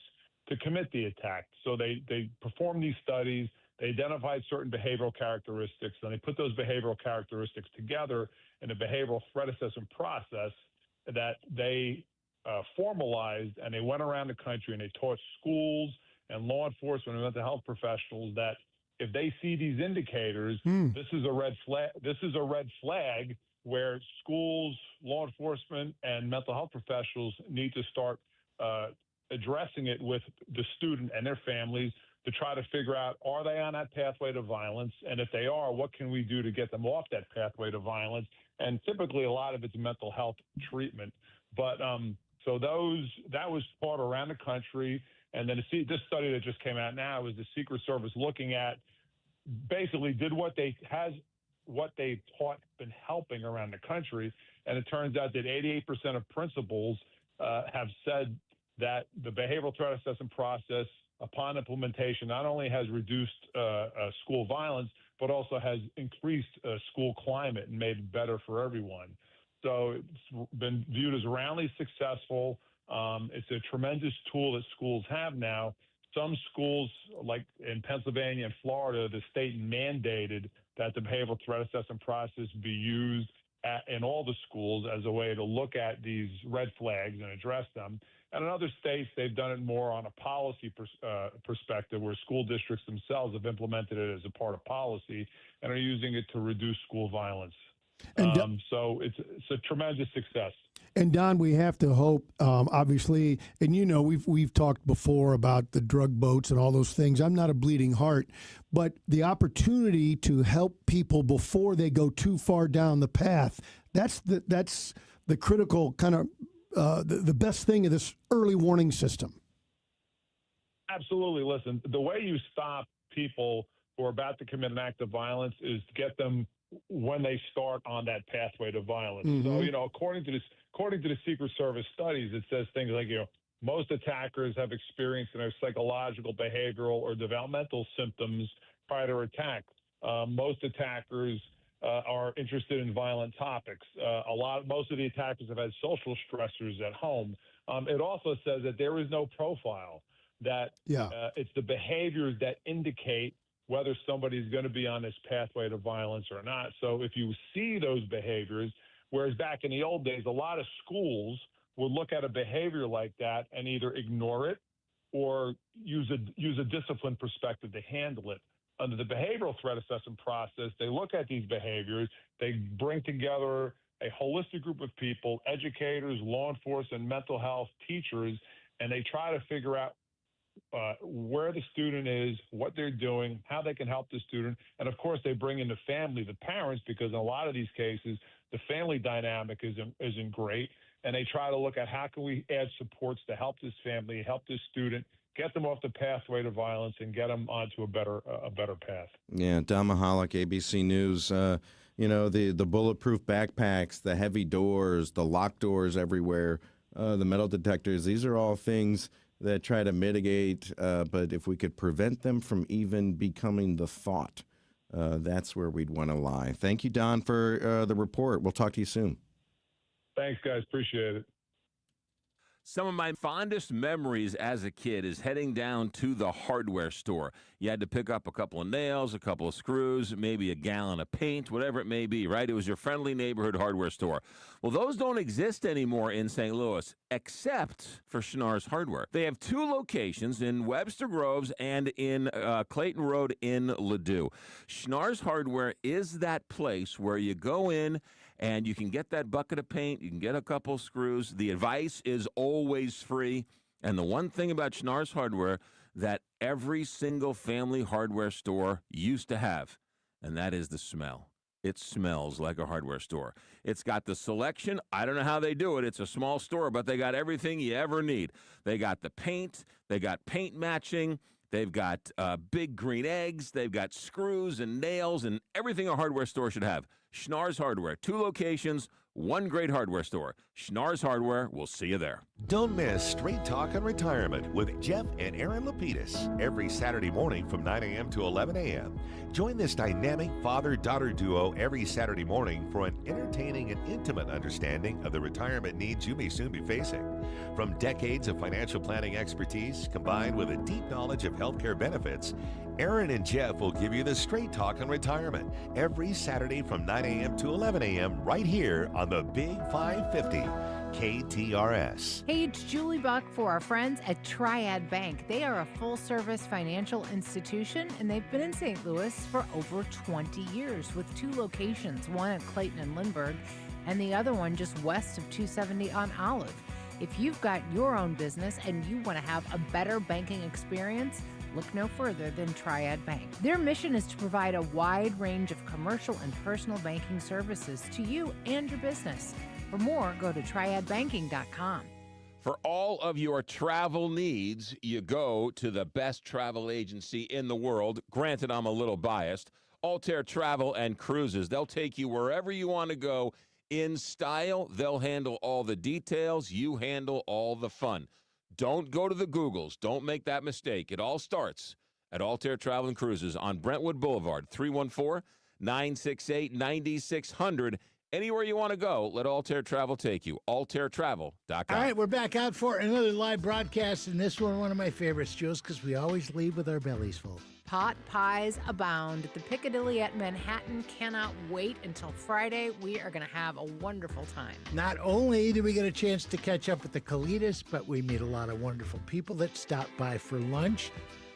to commit the attack. So they performed these studies, they identified certain behavioral characteristics, and they put those behavioral characteristics together in a behavioral threat assessment process that they formalized, and they went around the country and they taught schools and law enforcement and mental health professionals that if they see these indicators, this is a red flag. This is a red flag where schools, law enforcement, and mental health professionals need to start addressing it with the student and their families to try to figure out, are they on that pathway to violence? And if they are, what can we do to get them off that pathway to violence? And typically a lot of it's mental health treatment. But so that was taught around the country. And then this study that just came out now is the Secret Service looking at basically did what they taught been helping around the country. And it turns out that 88% of principals have said that the behavioral threat assessment process upon implementation not only has reduced school violence, but also has increased school climate and made it better for everyone. So it's been viewed as roundly successful. It's a tremendous tool that schools have now. Some schools, like in Pennsylvania and Florida, the state mandated that the behavioral threat assessment process be used in all the schools as a way to look at these red flags and address them. And in other states, they've done it more on a policy perspective, where school districts themselves have implemented it as a part of policy and are using it to reduce school violence. So it's a tremendous success. And Don, we have to hope, obviously, and we've talked before about the drug boats and all those things. I'm not a bleeding heart, but the opportunity to help people before they go too far down the path, that's the critical kind of the best thing of this early warning system. Absolutely. Listen, the way you stop people who are about to commit an act of violence is to get them when they start on that pathway to violence. Mm-hmm. So, according to the Secret Service studies, it says things like, most attackers have experienced psychological, behavioral, or developmental symptoms prior to attack. Most attackers are interested in violent topics. Most of the attackers have had social stressors at home. It also says that there is no profile, that it's the behaviors that indicate whether somebody's going to be on this pathway to violence or not. So if you see those behaviors, whereas back in the old days, a lot of schools would look at a behavior like that and either ignore it or use a discipline perspective to handle it. Under the behavioral threat assessment process, they look at these behaviors, they bring together a holistic group of people, educators, law enforcement, mental health, teachers, and they try to figure out where the student is, what they're doing, how they can help the student. And of course, they bring in the family, the parents, because in a lot of these cases, the family dynamic isn't great. and they try to look at how can we add supports to help this family, help this student, get them off the pathway to violence, and get them onto a better path. Yeah, Don Mahalik, ABC News. The bulletproof backpacks, the heavy doors, the locked doors everywhere, the metal detectors. These are all things that try to mitigate, but if we could prevent them from even becoming the thought, that's where we'd want to lie. Thank you, Don, for the report. We'll talk to you soon. Thanks, guys. Appreciate it. Some of my fondest memories as a kid is heading down to the hardware store. You had to pick up a couple of nails, a couple of screws, maybe a gallon of paint, whatever it may be, right? It was your friendly neighborhood hardware store. Well, those don't exist anymore in St. Louis, except for Schnarr's Hardware. They have 2 locations in Webster Groves and in Clayton Road in Ladue. Schnarr's Hardware is that place where you go in and you can get that bucket of paint, you can get a couple screws. The advice is always free. And the one thing about Schnarr's Hardware that every single family hardware store used to have, and that is the smell. It smells like a hardware store. It's got the selection. I don't know how they do it. It's a small store, but they got everything you ever need. They got the paint. They got paint matching. They've got big green eggs. They've got screws and nails and everything a hardware store should have. Schnarr's Hardware, 2 locations, 1 great hardware store. Schnarr's Hardware, we'll see you there. Don't miss Straight Talk on Retirement with Jeff and Aaron Lapidus every Saturday morning from 9 a.m. to 11 a.m. Join this dynamic father-daughter duo every Saturday morning for an entertaining and intimate understanding of the retirement needs you may soon be facing. From decades of financial planning expertise combined with a deep knowledge of healthcare benefits, Aaron and Jeff will give you the Straight Talk on Retirement every Saturday from 9 a.m. to 11 a.m. right here on the Big 550 KTRS. Hey, it's Julie Buck for our friends at Triad Bank. They are a full-service financial institution, and they've been in St. Louis for over 20 years with 2 locations, one at Clayton and Lindbergh, and the other one just west of 270 on Olive. If you've got your own business and you want to have a better banking experience, look no further than Triad Bank. Their mission is to provide a wide range of commercial and personal banking services to you and your business. For more, go to triadbanking.com. For all of your travel needs, you go to the best travel agency in the world. Granted, I'm a little biased. Altair Travel and Cruises. They'll take you wherever you want to go in style. They'll handle all the details. You handle all the fun. Don't go to the Googles. Don't make that mistake. It all starts at Altair Travel and Cruises on Brentwood Boulevard, 314-968-9600. Anywhere you want to go, let Altair Travel take you. AltairTravel.com. All right, we're back out for another live broadcast, and this one of my favorites, Jules, because we always leave with our bellies full. Pot pies abound. The Piccadilly at Manhattan cannot wait until Friday. We are going to have a wonderful time. Not only do we get a chance to catch up with the Colitas, but we meet a lot of wonderful people that stop by for lunch.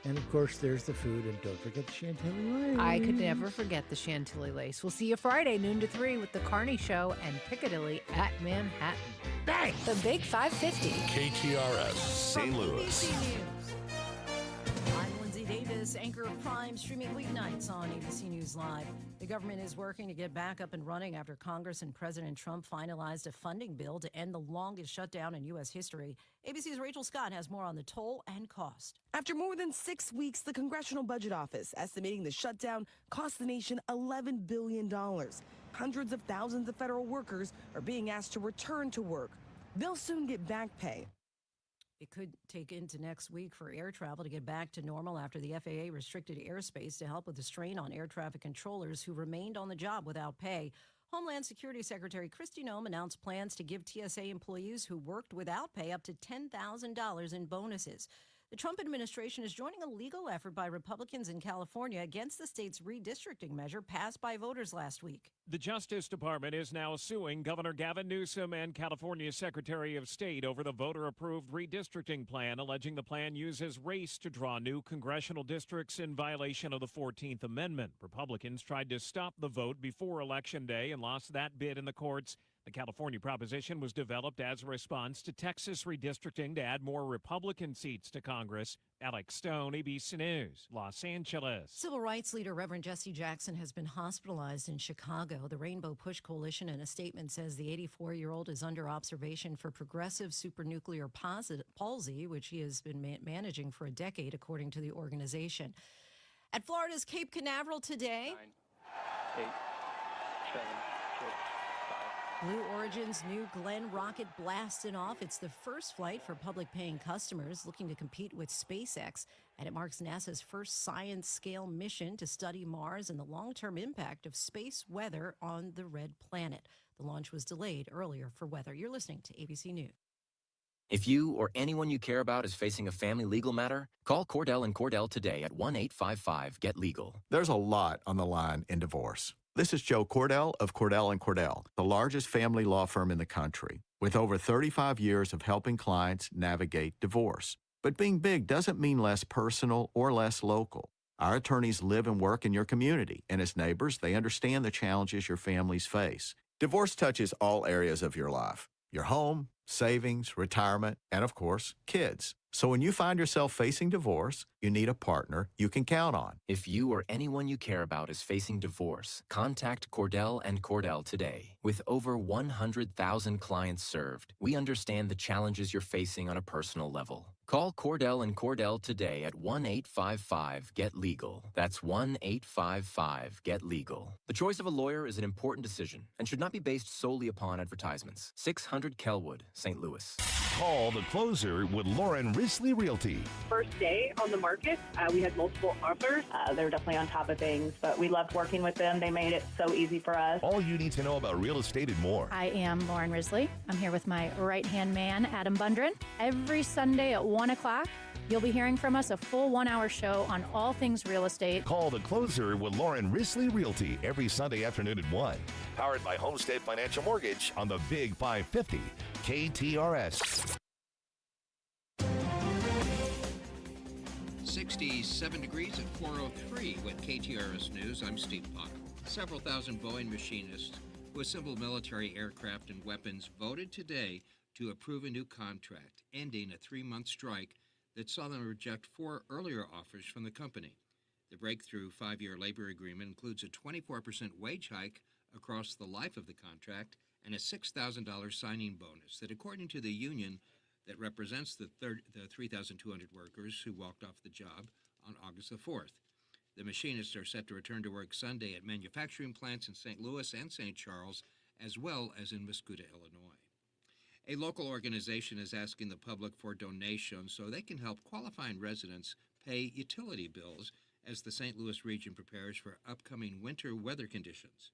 And, of course, there's the food, and don't forget the Chantilly Lace. I could never forget the Chantilly Lace. We'll see you Friday, noon to 3, with the Carney Show and Piccadilly at Manhattan. Bang! The Big 550. KTRS St. Louis. I'm Lindsay Davis, anchor of Prime, streaming weeknights on ABC News Live. The government is working to get back up and running after Congress and President Trump finalized a funding bill to end the longest shutdown in U.S. history. ABC's Rachel Scott has more on the toll and cost. After more than 6 weeks, the Congressional Budget Office estimating the shutdown cost the nation $11 billion. Hundreds of thousands of federal workers are being asked to return to work. They'll soon get back pay. It could take into next week for air travel to get back to normal after the FAA restricted airspace to help with the strain on air traffic controllers who remained on the job without pay. Homeland Security Secretary Kristi Noem announced plans to give TSA employees who worked without pay up to $10,000 in bonuses. The Trump administration is joining a legal effort by Republicans in California against the state's redistricting measure passed by voters last week. The Justice Department is now suing Governor Gavin Newsom and California's Secretary of State over the voter-approved redistricting plan, alleging the plan uses race to draw new congressional districts in violation of the 14th Amendment. Republicans tried to stop the vote before Election Day and lost that bid in the courts. The California proposition was developed as a response to Texas redistricting to add more Republican seats to Congress. Alex Stone, ABC News, Los Angeles. Civil rights leader Reverend Jesse Jackson has been hospitalized in Chicago. The Rainbow Push Coalition in a statement says the 84-year-old is under observation for progressive supranuclear palsy, which he has been managing for a decade, according to the organization. At Florida's Cape Canaveral today, 9, 8, 7, 6, 5. Blue Origin's new Glenn rocket blasted off. It's the first flight for public-paying customers looking to compete with SpaceX, and it marks NASA's first science-scale mission to study Mars and the long-term impact of space weather on the red planet. The launch was delayed earlier for weather. You're listening to ABC News. If you or anyone you care about is facing a family legal matter, call Cordell & Cordell today at 1-855-GET-LEGAL. There's a lot on the line in divorce. This is Joe Cordell of Cordell & Cordell, the largest family law firm in the country, with over 35 years of helping clients navigate divorce. But being big doesn't mean less personal or less local. Our attorneys live and work in your community, and as neighbors, they understand the challenges your families face. Divorce touches all areas of your life: your home, savings, retirement, and of course, kids. So when you find yourself facing divorce, you need a partner you can count on. If you or anyone you care about is facing divorce, contact Cordell & Cordell today. With over 100,000 clients served, we understand the challenges you're facing on a personal level. Call Cordell & Cordell today at 1-855-GET-LEGAL. That's 1-855-GET-LEGAL. The choice of a lawyer is an important decision and should not be based solely upon advertisements. 600 Kelwood, St. Louis. Call the closer with Lauren Risley Realty. First day on the market, we had multiple offers. They're definitely on top of things, but we loved working with them. They made it so easy for us. All you need to know about real estate and more. I am Lauren Risley. I'm here with my right-hand man, Adam Bundren. Every Sunday at 1 o'clock, you'll be hearing from us a full 1-hour show on all things real estate. Call the closer with Lauren Risley Realty every Sunday afternoon at 1. Powered by Homestead Financial Mortgage on the Big 550 KTRS. 67 degrees at 4:03 with KTRS News. I'm Steve Pock. Several thousand Boeing machinists who assemble military aircraft and weapons voted today to approve a new contract, ending a 3-month strike that saw them reject 4 earlier offers from the company. The breakthrough 5-year labor agreement includes a 24% wage hike across the life of the contract and a $6,000 signing bonus that, according to the union that represents the 3,200 workers who walked off the job on August the 4th. The machinists are set to return to work Sunday at manufacturing plants in St. Louis and St. Charles, as well as in Muscoda, Illinois. A local organization is asking the public for donations so they can help qualifying residents pay utility bills as the St. Louis region prepares for upcoming winter weather conditions.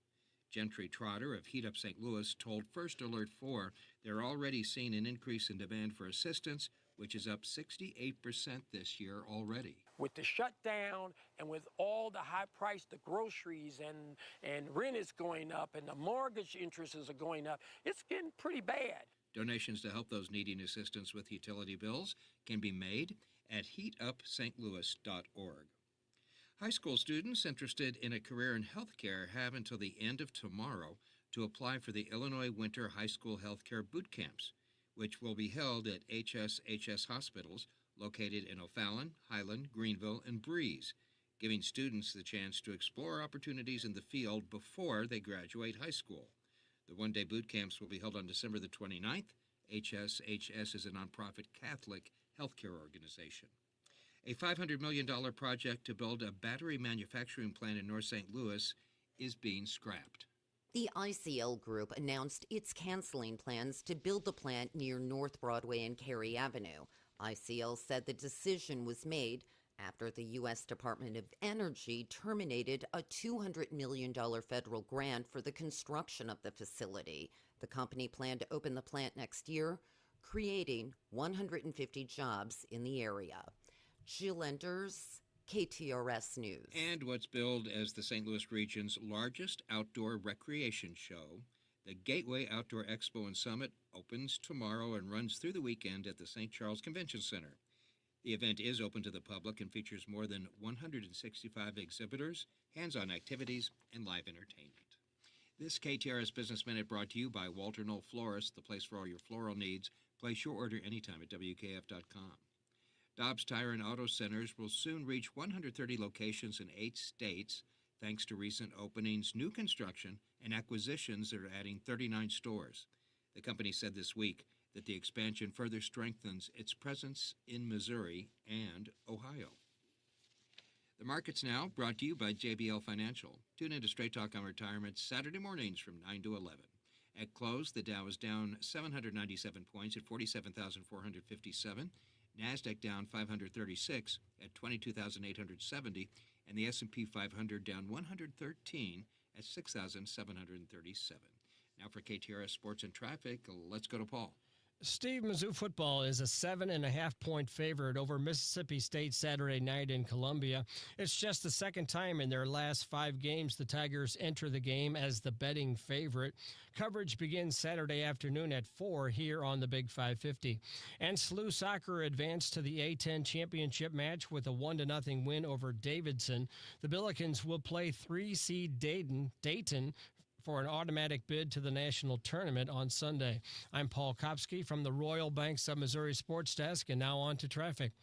Gentry Trotter of Heat Up St. Louis told First Alert 4 they're already seeing an increase in demand for assistance, which is up 68% this year already. With the shutdown and with all the high price, the groceries and rent is going up and the mortgage interests are going up, it's getting pretty bad. Donations to help those needing assistance with utility bills can be made at heatupstlouis.org. High school students interested in a career in healthcare have until the end of tomorrow to apply for the Illinois Winter High School Healthcare Boot Camps, which will be held at HSHS hospitals located in O'Fallon, Highland, Greenville, and Breeze, giving students the chance to explore opportunities in the field before they graduate high school. The one-day boot camps will be held on December the 29th. HSHS is a nonprofit Catholic healthcare organization. A $500 million project to build a battery manufacturing plant in North St. Louis is being scrapped. The ICL Group announced it's canceling plans to build the plant near North Broadway and Cary Avenue. ICL said the decision was made after the U.S. Department of Energy terminated a $200 million federal grant for the construction of the facility. The company planned to open the plant next year, creating 150 jobs in the area. Jill Enders, KTRS News. And what's billed as the St. Louis region's largest outdoor recreation show, the Gateway Outdoor Expo and Summit, opens tomorrow and runs through the weekend at the St. Charles Convention Center. The event is open to the public and features more than 165 exhibitors, hands-on activities, and live entertainment. This KTRS Business Minute brought to you by Walter Knoll Florist, the place for all your floral needs. Place your order anytime at WKF.com. Dobbs Tire and Auto Centers will soon reach 130 locations in 8 states, thanks to recent openings, new construction, and acquisitions that are adding 39 stores. The company said this week that the expansion further strengthens its presence in Missouri and Ohio. The Markets Now, brought to you by JBL Financial. Tune in to Straight Talk on Retirement Saturday mornings from 9 to 11. At close, the Dow is down 797 points at 47,457. NASDAQ down 536 at 22,870. And the S&P 500 down 113 at 6,737. Now for KTRS Sports and Traffic, let's go to Paul. Steve, Mizzou football is a 7.5-point favorite over Mississippi State Saturday night in Columbia. It's just the second time in their last 5 games the Tigers enter the game as the betting favorite. Coverage begins Saturday afternoon at 4 here on the Big 550. And SLU Soccer advanced to the A-10 championship match with a 1-0 win over Davidson. The Billikens will play 3-seed Dayton for an automatic bid to the national tournament on Sunday. I'm Paul Kopsky from the Royal Banks of Missouri Sports Desk, and now on to traffic.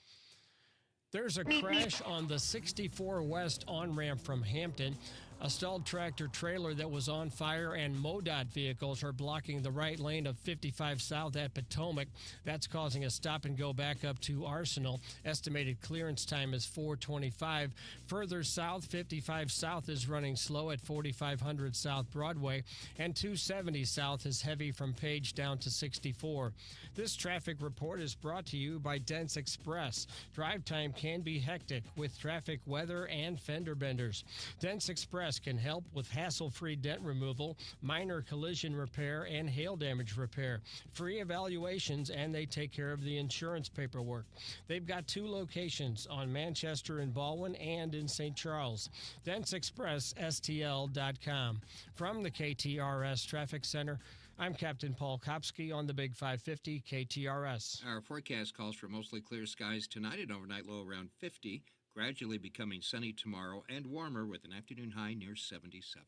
There's a crash on the 64 West on-ramp from Hampton. A stalled tractor trailer that was on fire and MoDOT vehicles are blocking the right lane of 55 South at Potomac. That's causing a stop-and-go back up to Arsenal. Estimated clearance time is 4:25. Further south, 55 South is running slow at 4500 South Broadway, and 270 South is heavy from Page down to 64. This traffic report is brought to you by Dents Express. Drive time can be hectic with traffic, weather, and fender benders. Dents Express can help with hassle-free dent removal, minor collision repair, and hail damage repair. Free evaluations, and they take care of the insurance paperwork. They've got 2 locations on Manchester and Baldwin and in St. Charles. DentsExpressSTL.com. From the KTRS Traffic Center, I'm Captain Paul Kopsky on the Big 550 KTRS. Our forecast calls for mostly clear skies tonight, an overnight low around 50. Gradually becoming sunny tomorrow and warmer with an afternoon high near 77.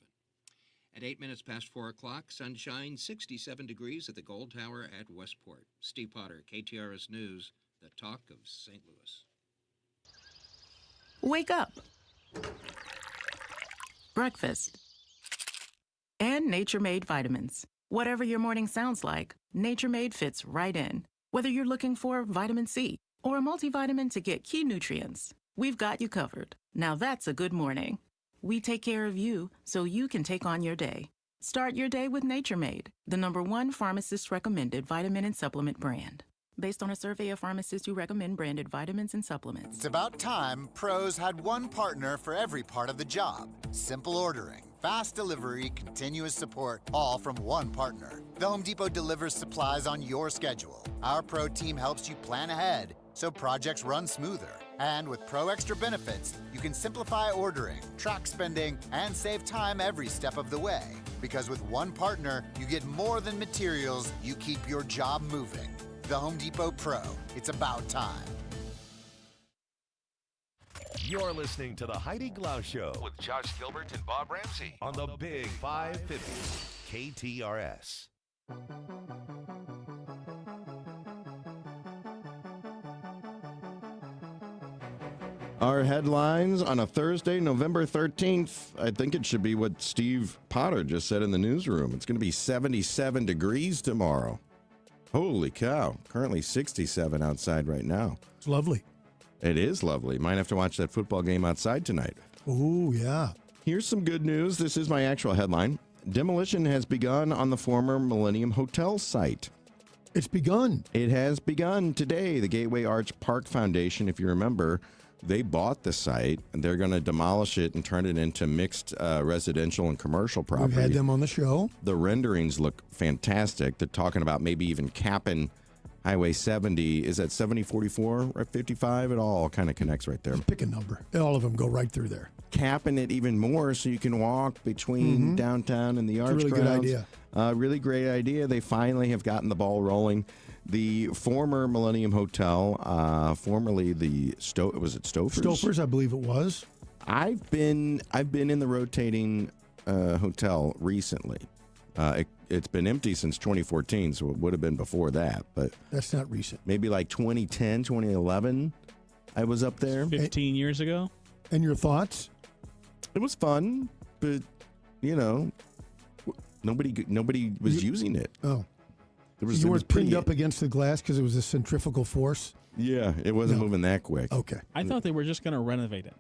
At 8 minutes past 4 o'clock, sunshine, 67 degrees at the Gold Tower at Westport. Steve Potter, KTRS News, the talk of St. Louis. Wake up. Breakfast. And Nature Made vitamins. Whatever your morning sounds like, Nature Made fits right in. Whether you're looking for vitamin C or a multivitamin to get key nutrients, we've got you covered. Now that's a good morning. We take care of you so you can take on your day. Start your day with Nature Made, the #1 pharmacist-recommended vitamin and supplement brand. Based on a survey of pharmacists who recommend branded vitamins and supplements. It's about time pros had one partner for every part of the job. Simple ordering, fast delivery, continuous support, all from one partner. The Home Depot delivers supplies on your schedule. Our pro team helps you plan ahead so projects run smoother. And with Pro Extra benefits, you can simplify ordering, track spending, and save time every step of the way. Because with one partner, you get more than materials, you keep your job moving. The Home Depot Pro. It's about time. You're listening to the Heidi Glaus Show with Josh Gilbert and Bob Ramsey on the Big 550 KTRS. Our headlines on a Thursday, November 13th. I think it should be what Steve Potter just said in the newsroom. It's going to be 77 degrees tomorrow. Holy cow. Currently 67 outside right now. It's lovely. It is lovely. Might have to watch that football game outside tonight. Oh, yeah. Here's some good news. This is my actual headline. Demolition has begun on the former Millennium Hotel site. It's begun. It has begun today. The Gateway Arch Park Foundation, if you remember, they bought the site, and they're going to demolish it and turn it into mixed residential and commercial property. We've had them on the show. The renderings look fantastic. They're talking about maybe even capping Highway 70. Is that 7044 or 55? It all kind of connects right there. Just pick a number. All of them go right through there. Capping it even more so you can walk between downtown and the arch It's a really grounds. good idea. Really great idea. They finally have gotten the ball rolling. The former Millennium Hotel, formerly the was it Stouffer's? Stouffer's, I believe it was. I've been in the rotating hotel recently. It's been empty since 2014, so it would have been before that. But that's not recent. Maybe like 2010, 2011, I was up there. 15 years ago. And your thoughts? It was fun, but, nobody was using it. Oh. There was, you it was weren't pinned pretty, up against the glass because it was a centrifugal force? Yeah, it wasn't moving that quick. Okay. I thought they were just going to renovate it.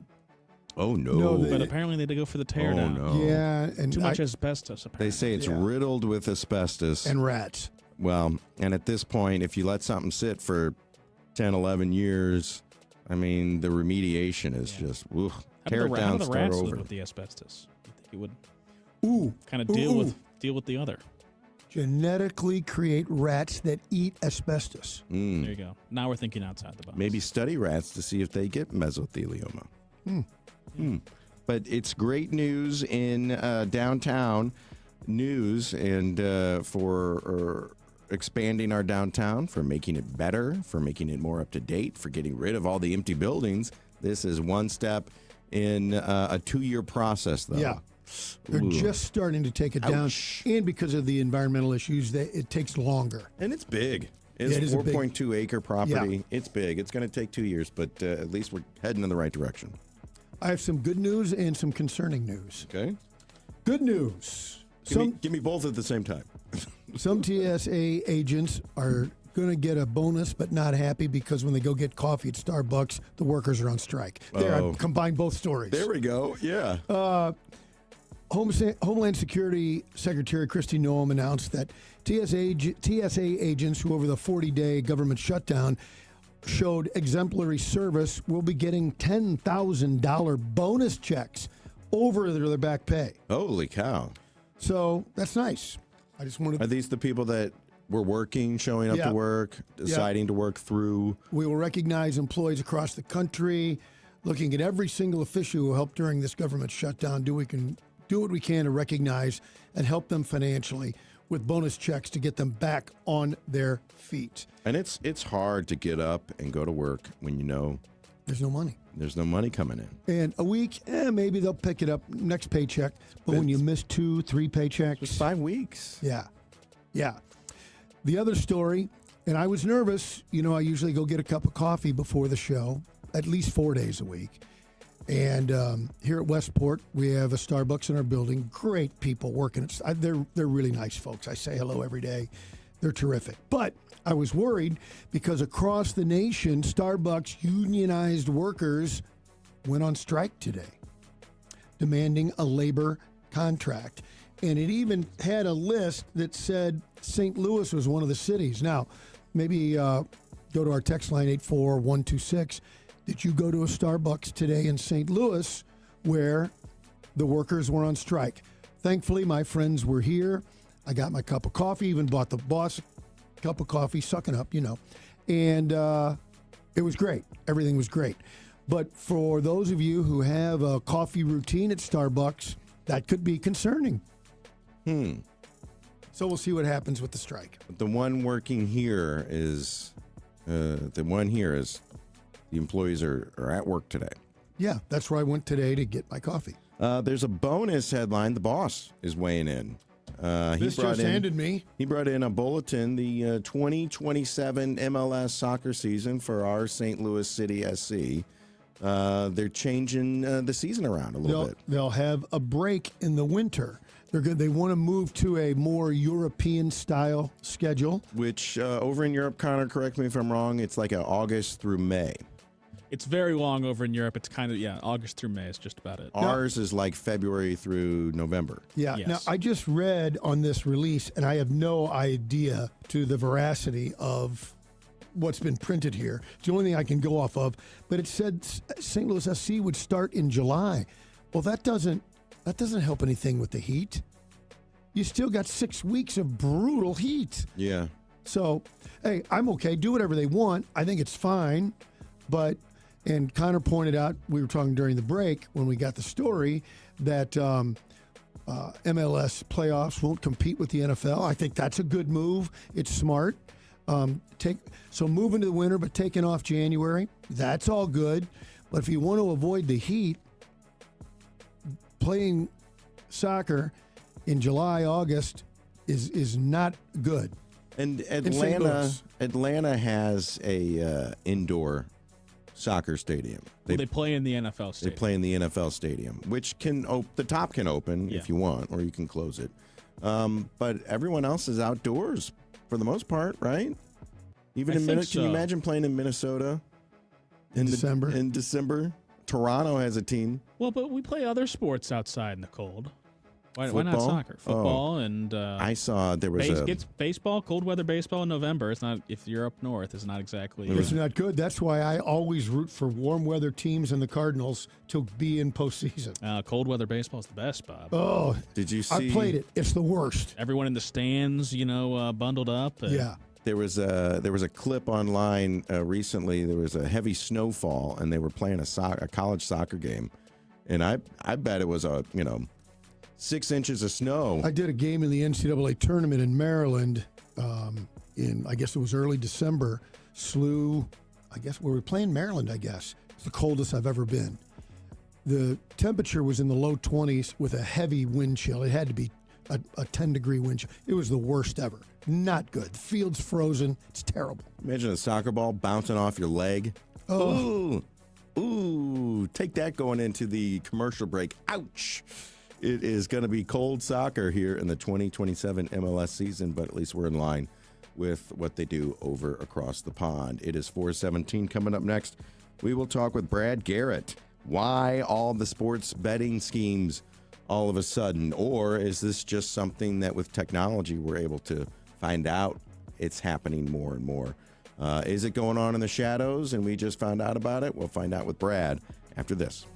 Oh, no. But apparently they had to go for the tear down. Oh, no. Yeah. And Too much asbestos, apparently. They say it's riddled with asbestos. And rats. Well, and at this point, if you let something sit for 10, 11 years, I mean, the remediation is just, tear it down, how do the start rats over. live with the asbestos? You think it would kind of deal with the other? Genetically create rats that eat asbestos. There you go. Now we're thinking outside the box. Maybe study rats to see if they get mesothelioma. But it's great news in downtown news and for expanding our downtown, for making it better, for making it more up to date, for getting rid of all the empty buildings. This is one step in a 2-year process, though. Yeah. They're just starting to take it down. And because of the environmental issues, it takes longer. And it's big. It's a 4.2 acre property. Yeah. It's big. It's going to take 2 years, but at least we're heading in the right direction. I have some good news and some concerning news. Okay. Good news. Give me both at the same time. Some TSA agents are going to get a bonus, but not happy because when they go get coffee at Starbucks, the workers are on strike. There, I combined both stories. There we go. Yeah. Homeland Security Secretary Kristi Noem announced that TSA agents who over the 40-day government shutdown showed exemplary service will be getting $10,000 bonus checks over their back pay. Holy cow. So that's nice. I just wanted. Are these the people that were working, showing up to work, deciding to work through? We will recognize employees across the country, looking at every single official who helped during this government shutdown. Do what we can to recognize and help them financially with bonus checks to get them back on their feet. And it's hard to get up and go to work when you know there's no money. There's no money coming in. And a week, maybe they'll pick it up next paycheck. But when you miss 2-3 paychecks, it's 5 weeks. Yeah. The other story, and I was nervous. I usually go get a cup of coffee before the show, at least 4 days a week. And here at Westport, we have a Starbucks in our building. Great people working. They're really nice folks. I say hello every day. They're terrific. But I was worried because across the nation, Starbucks unionized workers went on strike today, demanding a labor contract. And it even had a list that said St. Louis was one of the cities. Now, maybe go to our text line 84126. Did you go to a Starbucks today in St. Louis where the workers were on strike? Thankfully, my friends were here. I got my cup of coffee, even bought the boss a cup of coffee, sucking up, And it was great. Everything was great. But for those of you who have a coffee routine at Starbucks, that could be concerning. So we'll see what happens with the strike. The one working here is the employees are at work today. Yeah, that's where I went today to get my coffee. There's a bonus headline. The boss is weighing in. This just handed me. He brought in a bulletin, the 2027 MLS soccer season for our St. Louis City SC. They're changing the season around a little bit. They'll have a break in the winter. They want to move to a more European-style schedule. Which, over in Europe, Connor, correct me if I'm wrong, it's like August through May. It's very long over in Europe. It's kind of, August through May is just about it. Ours is like February through November. Yeah. Yes. Now, I just read on this release, and I have no idea to the veracity of what's been printed here. It's the only thing I can go off of. But it said St. Louis SC would start in July. Well, that doesn't help anything with the heat. You still got 6 weeks of brutal heat. Yeah. So, hey, I'm okay. Do whatever they want. I think it's fine. But, and Connor pointed out, we were talking during the break when we got the story, that MLS playoffs won't compete with the NFL. I think that's a good move. It's smart. So moving to the winter, but taking off January, that's all good. But if you want to avoid the heat, playing soccer in July, August is not good. And In St. Louis. Atlanta has a indoor soccer stadium. They play in the NFL stadium. They play in the NFL stadium, which can the top can open if you want, or you can close it. But everyone else is outdoors for the most part, right? Even in Minnesota, can you imagine playing in Minnesota in December? In December, Toronto has a team. Well, but we play other sports outside in the cold. Why not Football? soccer? Football and I saw there was gets baseball, cold weather baseball in November. It's not, if you're up north, it's not exactly. It's not good. That's why I always root for warm weather teams and the Cardinals to be in postseason. Cold weather baseball is the best, Bob. Oh, did you see? I played it. It's the worst. Everyone in the stands, bundled up. Yeah. There was a clip online recently. There was a heavy snowfall, and they were playing a college soccer game, and I bet it was 6 inches of snow. I did a game in the NCAA tournament in Maryland in, I guess it was early December. We were playing Maryland, I guess. It's the coldest I've ever been. The temperature was in the low 20s with a heavy wind chill. It had to be a 10-degree wind chill. It was the worst ever. Not good. The field's frozen. It's terrible. Imagine a soccer ball bouncing off your leg. Oh. Ooh. Take that going into the commercial break. Ouch. It is going to be cold soccer here in the 2027 MLS season, but at least we're in line with what they do over across the pond. It is 4:17 coming up next. We will talk with Brad Garrett. Why all the sports betting schemes all of a sudden? Or is this just something that with technology we're able to find out it's happening more and more? Is it going on in the shadows and we just found out about it? We'll find out with Brad after this.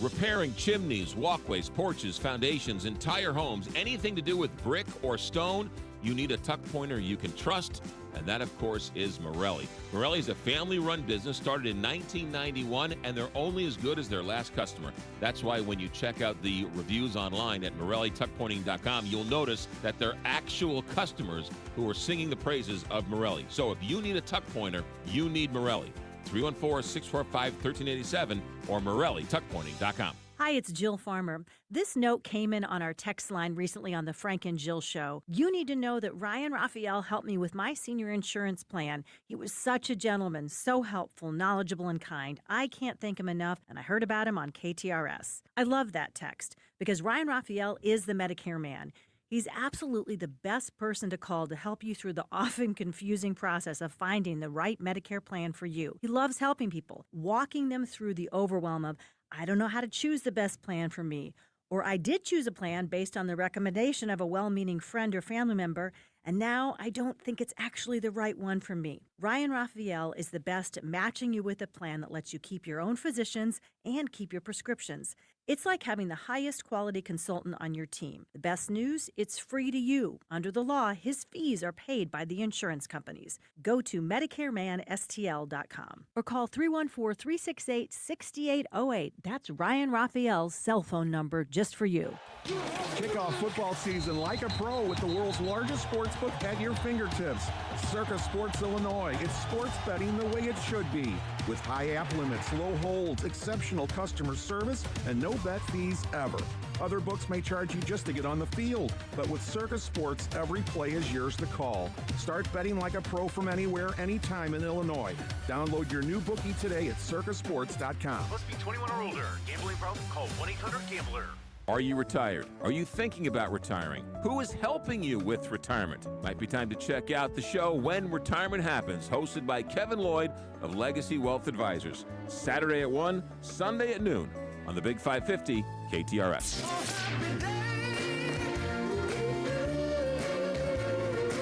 Repairing chimneys, walkways, porches, foundations, entire homes, anything to do with brick or stone, you need a tuck pointer you can trust, and that, of course, is Morelli. Morelli is a family-run business started in 1991, and they're only as good as their last customer. That's why when you check out the reviews online at MorelliTuckPointing.com, you'll notice that they're actual customers who are singing the praises of Morelli. So if you need a tuck pointer, you need Morelli. 314-645-1387 or MorelliTuckPointing.com. Hi, it's Jill Farmer. This note came in on our text line recently on the Frank and Jill show. You need to know that Ryan Raphael helped me with my senior insurance plan. He was such a gentleman, so helpful, knowledgeable, and kind. I can't thank him enough, and I heard about him on KTRS. I love that text because Ryan Raphael is the Medicare man. He's absolutely the best person to call to help you through the often confusing process of finding the right Medicare plan for you. He loves helping people, walking them through the overwhelm of, I don't know how to choose the best plan for me, or I did choose a plan based on the recommendation of a well-meaning friend or family member, and now I don't think it's actually the right one for me. Ryan Raphael is the best at matching you with a plan that lets you keep your own physicians and keep your prescriptions. It's like having the highest quality consultant on your team. The best news, it's free to you. Under the law, his fees are paid by the insurance companies. Go to MedicareManSTL.com or call 314-368-6808. That's Ryan Raphael's cell phone number just for you. Kick off football season like a pro with the world's largest sports book at your fingertips. Circa Sports Illinois. It's sports betting the way it should be. With high app limits, low holds, exceptional customer service, and no bet fees ever. Other books may charge you just to get on the field, but with Circa Sports, every play is yours to call. Start betting like a pro from anywhere, anytime in Illinois. Download your new bookie today at circasports.com. Must be 21 or older. Gambling problem? Call 1-800-GAMBLER. Are you retired? Are you thinking about retiring? Who is helping you with retirement? Might be time to check out the show When Retirement Happens, hosted by Kevin Lloyd of Legacy Wealth Advisors. Saturday at 1, Sunday at noon on the Big 550 KTRS.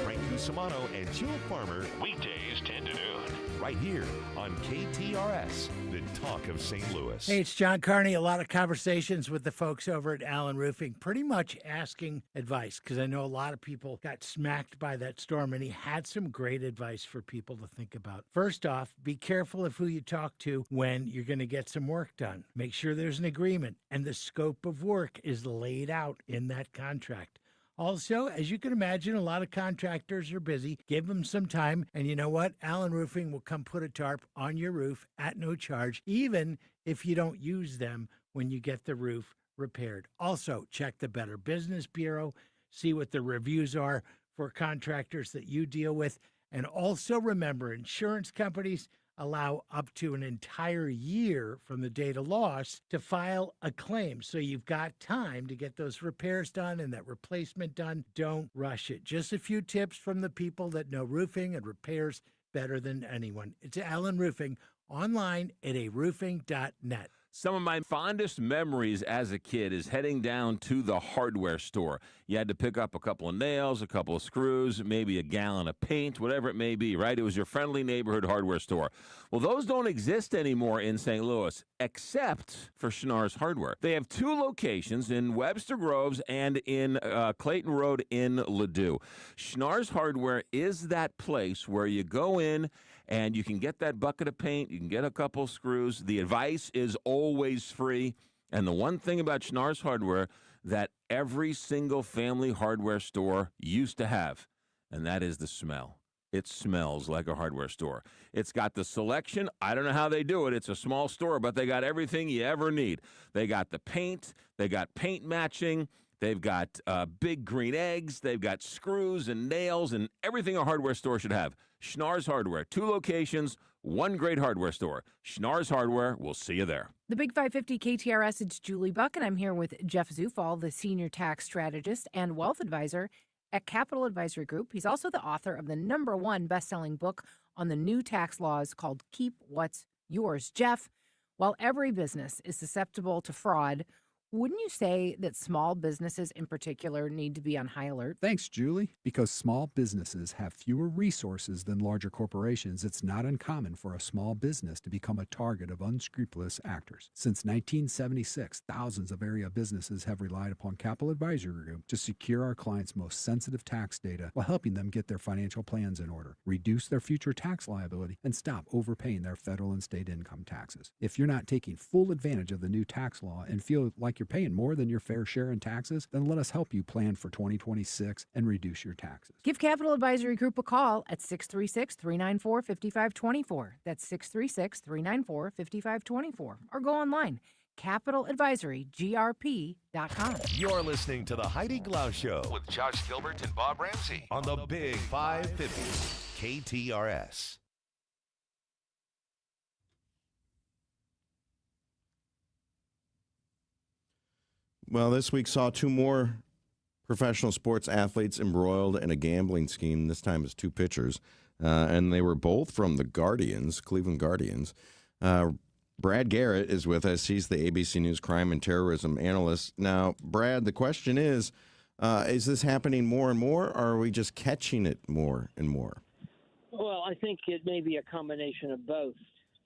Frank Cusimano and Jill Farmer, weekdays 10 to noon, right here on KTRS, the talk of St. Louis. Hey, it's John Carney. A lot of conversations with the folks over at Allen Roofing, pretty much asking advice, because I know a lot of people got smacked by that storm, and he had some great advice for people to think about. First off, be careful of who you talk to when you're going to get some work done. Make sure there's an agreement, and the scope of work is laid out in that contract. Also, as you can imagine, a lot of contractors are busy. Give them some time. And you know what? Allen Roofing will come put a tarp on your roof at no charge, even if you don't use them when you get the roof repaired. Also, check the Better Business Bureau, see what the reviews are for contractors that you deal with. And also remember, insurance companies allow up to an entire year from the date of loss to file a claim. So you've got time to get those repairs done and that replacement done. Don't rush it. Just a few tips from the people that know roofing and repairs better than anyone. It's Allen Roofing, online at aroofing.net. Some of my fondest memories as a kid is heading down to the hardware store. You had to pick up a couple of nails, a couple of screws, maybe a gallon of paint, whatever it may be, right? It was your friendly neighborhood hardware store. Well, those don't exist anymore in St. Louis, except for Schnarr's Hardware. They have 2 locations in Webster Groves and in Clayton Road in Ladue. Schnarr's Hardware is that place where you go in and you can get that bucket of paint, you can get a couple screws. The advice is always free. And the one thing about Schnarr's Hardware that every single family hardware store used to have, and that is the smell. It smells like a hardware store. It's got the selection. I don't know how they do it. It's a small store, but they got everything you ever need. They got the paint. They got paint matching. They've got big green eggs. They've got screws and nails and everything a hardware store should have. Schnarr's Hardware, 2 locations, 1 great hardware store. Schnarr's Hardware, we'll see you there. The Big 550 KTRS, it's Julie Buck, and I'm here with Jeff Zufall, the Senior Tax Strategist and Wealth Advisor at Capital Advisory Group. He's also the author of the #1 best-selling book on the new tax laws called Keep What's Yours. Jeff, while every business is susceptible to fraud, wouldn't you say that small businesses in particular need to be on high alert? Thanks, Julie. Because small businesses have fewer resources than larger corporations, it's not uncommon for a small business to become a target of unscrupulous actors. Since 1976, thousands of area businesses have relied upon Capital Advisory Group to secure our clients' most sensitive tax data while helping them get their financial plans in order, reduce their future tax liability, and stop overpaying their federal and state income taxes. If you're not taking full advantage of the new tax law and feel like you're paying more than your fair share in taxes, then let us help you plan for 2026 and reduce your taxes. Give Capital Advisory Group a call at 636-394-5524. That's 636-394-5524. Or go online, capitaladvisorygrp.com. You're listening to the Heidi Glaus Show with Josh Gilbert and Bob Ramsey on the Big 550 KTRS. Well, this week saw 2 more professional sports athletes embroiled in a gambling scheme. This time it's 2 pitchers, and they were both from the Cleveland Guardians. Brad Garrett is with us. He's the ABC News crime and terrorism analyst. Now, Brad, the question is this happening more and more, or are we just catching it more and more? Well, I think it may be a combination of both.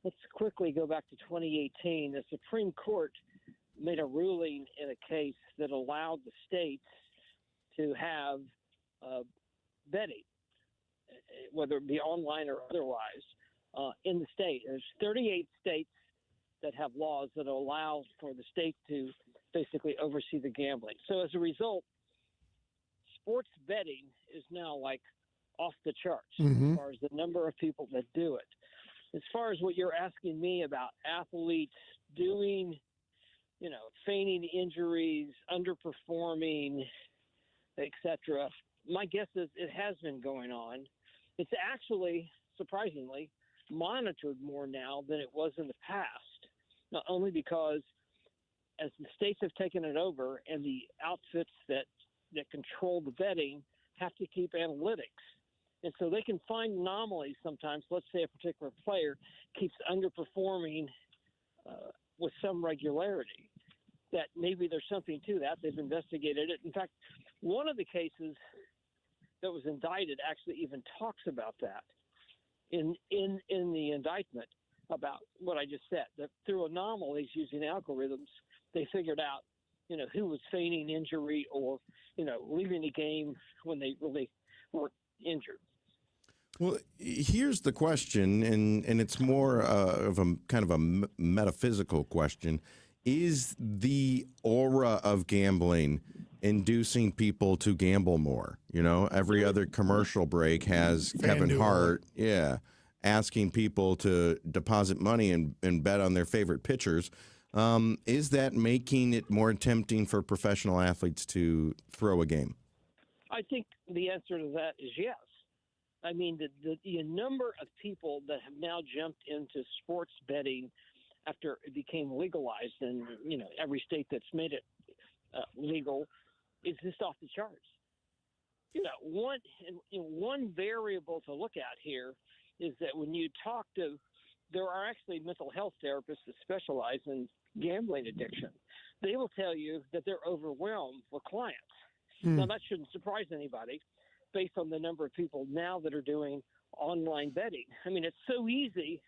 Let's quickly go back to 2018. The Supreme Court made a ruling in a case that allowed the states to have betting, whether it be online or otherwise, in the state. There's 38 states that have laws that allow for the state to basically oversee the gambling. So as a result, sports betting is now like off the charts as far as the number of people that do it. As far as what you're asking me about athletes doing, feigning injuries, underperforming, etc., my guess is it has been going on. It's actually, surprisingly, monitored more now than it was in the past, not only because as the states have taken it over and the outfits that control the betting have to keep analytics. And so they can find anomalies sometimes. Let's say a particular player keeps underperforming with some regularity, that maybe there's something to that. They've investigated it. In fact, one of the cases that was indicted actually even talks about that in the indictment, about what I just said, that through anomalies using algorithms, they figured out, who was feigning injury or, leaving the game when they really were injured. Well, here's the question, and it's more of a kind of a metaphysical question. Is the aura of gambling inducing people to gamble more. You know, every other commercial break has Kevin Hart, asking people to deposit money and bet on their favorite pitchers. Is that making it more tempting for professional athletes to throw a game? I think the answer to that is yes. I mean, the number of people that have now jumped into sports betting after it became legalized in, every state that's made it legal is just off the charts. One variable to look at here is that when you talk to, there are actually mental health therapists that specialize in gambling addiction. They will tell you that they're overwhelmed with clients. Now, that shouldn't surprise anybody based on the number of people now that are doing online betting. I mean, it's so easy.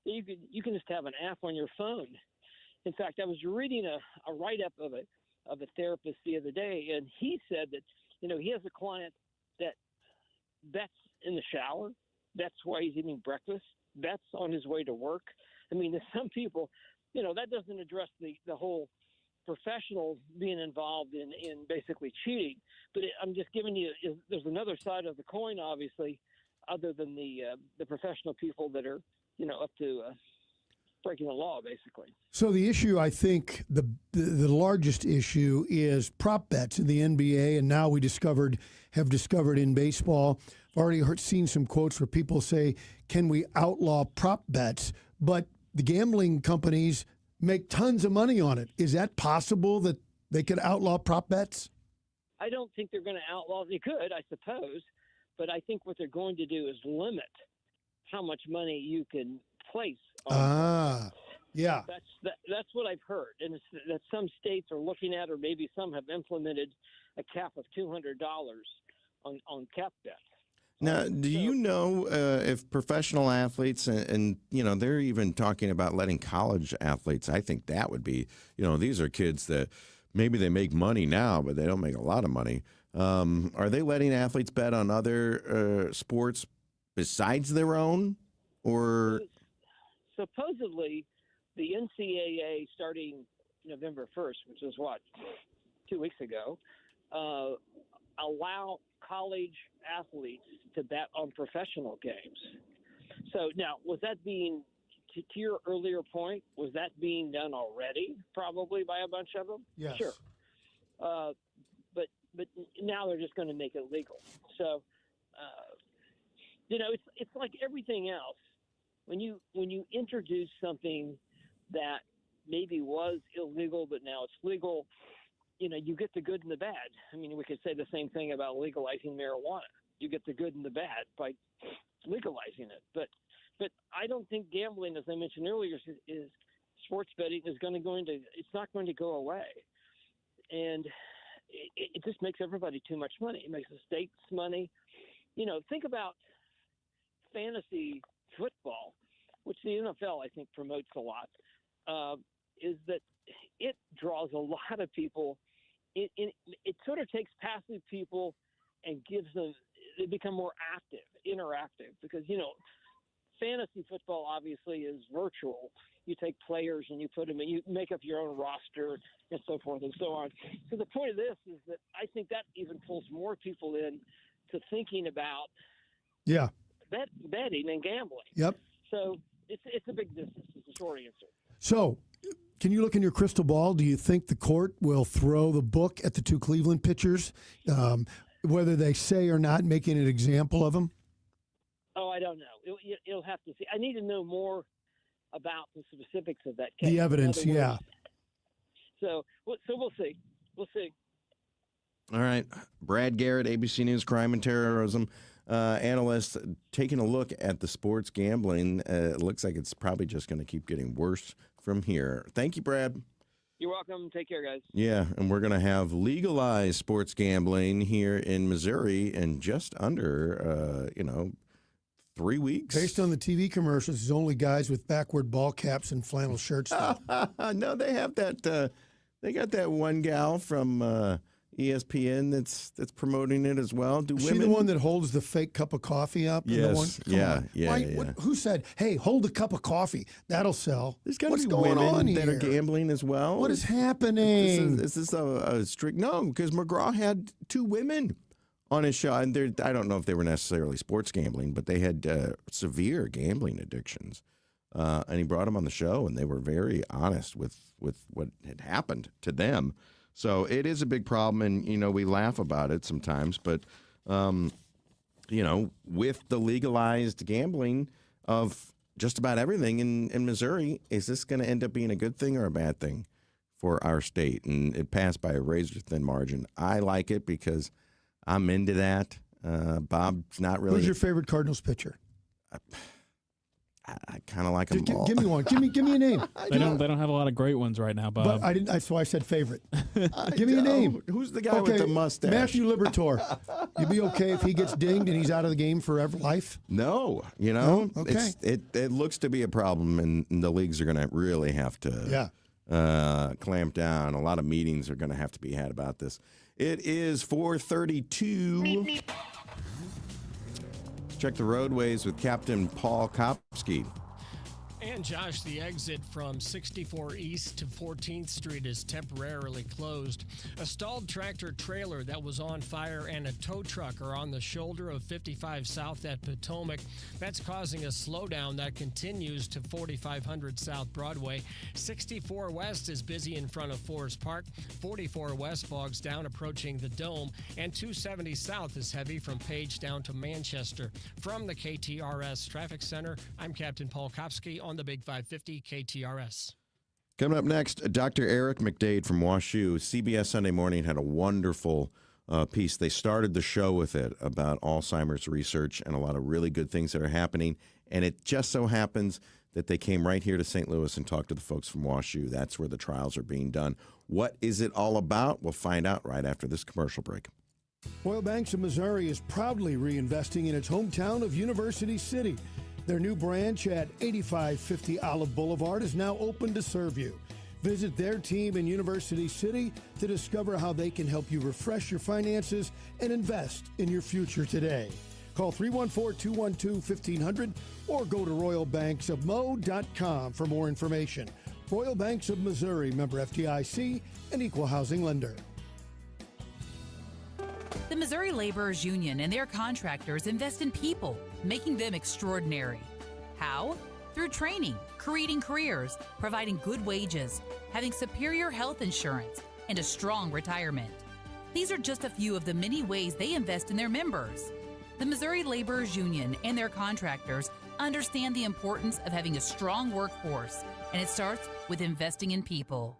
You can just have an app on your phone. In fact, I was reading a write-up of a therapist the other day, and he said that, he has a client that bets in the shower. That's why he's eating breakfast. Bets on his way to work. I mean, there's some people, that doesn't address the whole professionals being involved in basically cheating. But I'm just giving you, there's another side of the coin, obviously, other than the professional people that are, up to breaking the law, basically. So the issue, I think, the largest issue is prop bets in the NBA, and now we have discovered in baseball. I've already seen some quotes where people say, "Can we outlaw prop bets?" But the gambling companies make tons of money on it. Is that possible that they could outlaw prop bets? I don't think they're going to outlaw. They could, I suppose, but I think what they're going to do is limit how much money you can place. Yeah. That's what I've heard, and it's that some states are looking at, or maybe some have implemented a cap of $200 on cap bets. Now, do you know if professional athletes, and they're even talking about letting college athletes, I think that would be, these are kids that maybe they make money now, but they don't make a lot of money. Are they letting athletes bet on other sports besides their own? Or supposedly, the NCAA, starting November 1st, which is 2 weeks ago, allow college athletes to bet on professional games. So now, was that being, to your earlier point, was that being done already? Probably by a bunch of them. Yes. Sure. But now they're just going to make it legal. So, it's like everything else. When you introduce something that maybe was illegal, but now it's legal, you get the good and the bad. I mean, we could say the same thing about legalizing marijuana. You get the good and the bad by legalizing it. But I don't think gambling, as I mentioned earlier, is sports betting is it's not going to go away. And it just makes everybody too much money. It makes the states money. Think about fantasy football, which the NFL, I think, promotes a lot, is that it draws a lot of people. It sort of takes passive people and gives them, they become more interactive, because, fantasy football obviously is virtual. You take players and you put them in, you make up your own roster and so forth and so on. So the point of this is that I think that even pulls more people in to thinking about betting and gambling. Yep. So it's a big business, is the short answer. So can you look in your crystal ball? Do you think the court will throw the book at the two Cleveland pitchers, whether they say or not, making an example of them? Oh, I don't know. You'll have to see. I need to know more about the specifics of that case. The evidence, yeah. So we'll see. We'll see. All right. Brad Garrett, ABC News crime and terrorism analyst, taking a look at the sports gambling. It looks like it's probably just going to keep getting worse from here. Thank you, Brad. You're welcome. Take care, guys. Yeah, and we're going to have legalized sports gambling here in Missouri in just under, 3 weeks. Based on the TV commercials, there's only guys with backward ball caps and flannel shirts. No, they have that. They got that one gal from, ESPN that's promoting it as well? Do Is women? she the one that holds the fake cup of coffee up? Yes. And the one? Come on. Yeah. Who said, hey, hold a cup of coffee? That'll sell. There's got to What's be going women on that here? are gambling as well. What is happening? Is this a strict? No, because McGraw had 2 women on his show, and I don't know if they were necessarily sports gambling, but they had severe gambling addictions. And he brought them on the show, and they were very honest with what had happened to them. So it is a big problem, and, we laugh about it sometimes. But, with the legalized gambling of just about everything in Missouri, is this going to end up being a good thing or a bad thing for our state? And it passed by a razor-thin margin. I like it because I'm into that. Bob's not really. Who's your favorite Cardinals pitcher? I kind of like them all. Give me one. Give me a name. They don't have a lot of great ones right now, Bob. But I didn't. So I said favorite. Give me a name. Who's the guy with the mustache? Matthew Liberatore. You'd be okay if he gets dinged and he's out of the game forever, life? No, Okay. It looks to be a problem, and the leagues are going to really have to clamp down. A lot of meetings are going to have to be had about this. It is 4:32. Check the roadways with Captain Paul Kopsky. And Josh, the exit from 64 East to 14th Street is temporarily closed. A stalled tractor trailer that was on fire and a tow truck are on the shoulder of 55 South at Potomac. That's causing a slowdown that continues to 4500 South Broadway. 64 West is busy in front of Forest Park. 44 West bogs down approaching the Dome. And 270 South is heavy from Page down to Manchester. From the KTRS Traffic Center, I'm Captain Paul Kopsky on the Big 550 KTRS. Coming up next, Dr. Eric McDade from WashU. CBS Sunday Morning had a wonderful piece. They started the show with it about Alzheimer's research and a lot of really good things that are happening. And it just so happens that they came right here to St. Louis and talked to the folks from WashU. That's where the trials are being done. What is it all about? We'll find out right after this commercial break. Royal Banks of Missouri is proudly reinvesting in its hometown of University City. Their new branch at 8550 Olive Boulevard is now open to serve you. Visit their team in University City to discover how they can help you refresh your finances and invest in your future today. Call 314-212-1500 or go to royalbanksofmo.com for more information. Royal Banks of Missouri, member FDIC, and equal housing lender. The Missouri Laborers Union and their contractors invest in people, making them extraordinary. How? Through training, creating careers, providing good wages, having superior health insurance, and a strong retirement. These are just a few of the many ways they invest in their members. The Missouri Laborers Union and their contractors understand the importance of having a strong workforce, and it starts with investing in people.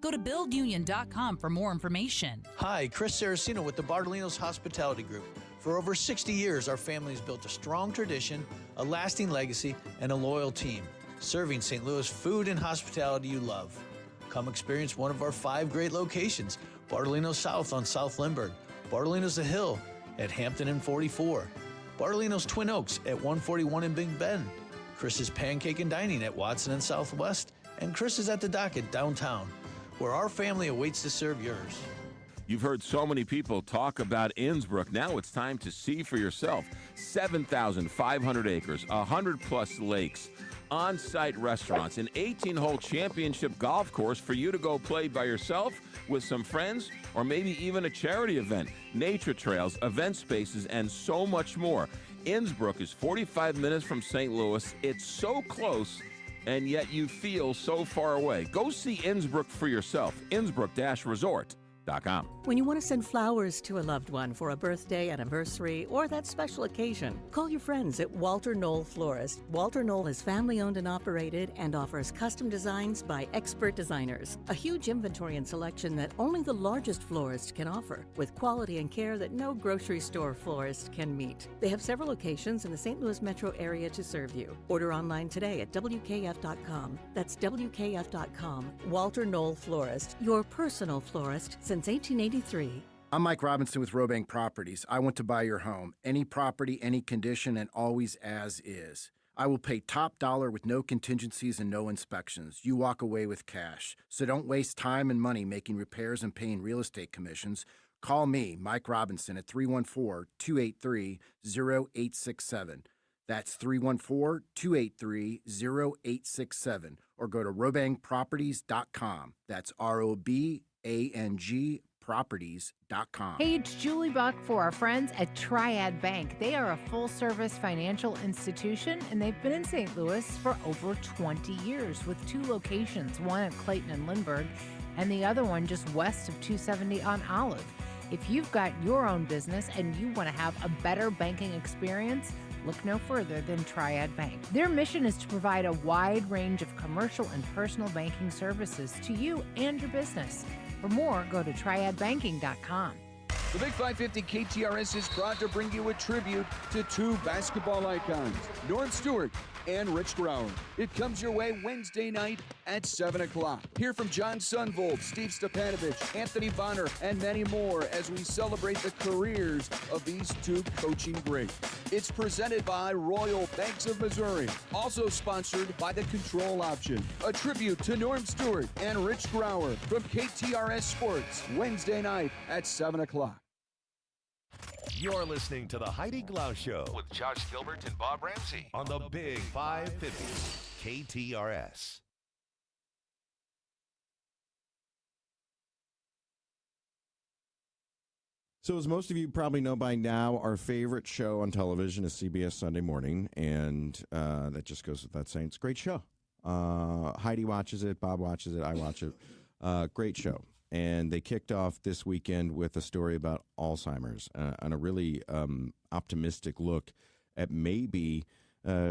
Go to buildunion.com for more information. Hi, Chris Saraceno with the Bartolinos Hospitality Group. For over 60 years, our family has built a strong tradition, a lasting legacy, and a loyal team, serving St. Louis food and hospitality you love. Come experience one of our 5 great locations: Bartolinos South on South Lindbergh, Bartolinos The Hill at Hampton and 44, Bartolinos Twin Oaks at 141 in Big Bend, Chris's Pancake and Dining at Watson and Southwest, and Chris's at the Docket downtown, where our family awaits to serve yours. You've heard so many people talk about Innsbrook. Now it's time to see for yourself. 7,500 acres, 100-plus lakes, on-site restaurants, an 18-hole championship golf course for you to go play by yourself, with some friends, or maybe even a charity event, nature trails, event spaces, and so much more. Innsbrook is 45 minutes from St. Louis. It's so close, and yet you feel so far away. Go see Innsbrook for yourself. Innsbrook-resort.com. When you want to send flowers to a loved one for a birthday, anniversary, or that special occasion, call your friends at Walter Knoll Florist. Walter Knoll is family-owned and operated and offers custom designs by expert designers. A huge inventory and selection that only the largest florist can offer, with quality and care that no grocery store florist can meet. They have several locations in the St. Louis metro area to serve you. Order online today at WKF.com. That's WKF.com. Walter Knoll Florist, your personal florist since 1883. I'm Mike Robinson with Robank Properties. I want to buy your home. Any property, any condition, and always as is. I will pay top dollar with no contingencies and no inspections. You walk away with cash. So don't waste time and money making repairs and paying real estate commissions. Call me, Mike Robinson, at 314-283-0867. That's 314-283-0867. Or go to robangproperties.com. That's ROBANG properties.com. Hey, it's Julie Buck for our friends at Triad Bank. They are a full-service financial institution, and they've been in St. Louis for over 20 years with 2 locations, one at Clayton and Lindbergh, and the other one just west of 270 on Olive. If you've got your own business and you want to have a better banking experience, look no further than Triad Bank. Their mission is to provide a wide range of commercial and personal banking services to you and your business. For more, go to triadbanking.com. The Big 550 KTRS is proud to bring you a tribute to 2 basketball icons, Norm Stewart and Rich Brower. It comes your way Wednesday night at 7 o'clock. Hear from John Sunvold, Steve Stepanovich, Anthony Bonner, and many more as we celebrate the careers of these 2 coaching greats. It's presented by Royal Banks of Missouri, also sponsored by the Control Option. A tribute to Norm Stewart and Rich Brower from KTRS Sports, Wednesday night at 7 o'clock. You're listening to the Heidi Glaus Show with Josh Gilbert and Bob Ramsey on the Big 550 KTRS. So as most of you probably know by now, our favorite show on television is CBS Sunday Morning, and that just goes without saying. It's a great show. Heidi watches it, Bob watches it, I watch it. Great show. And they kicked off this weekend with a story about Alzheimer's and a really optimistic look at maybe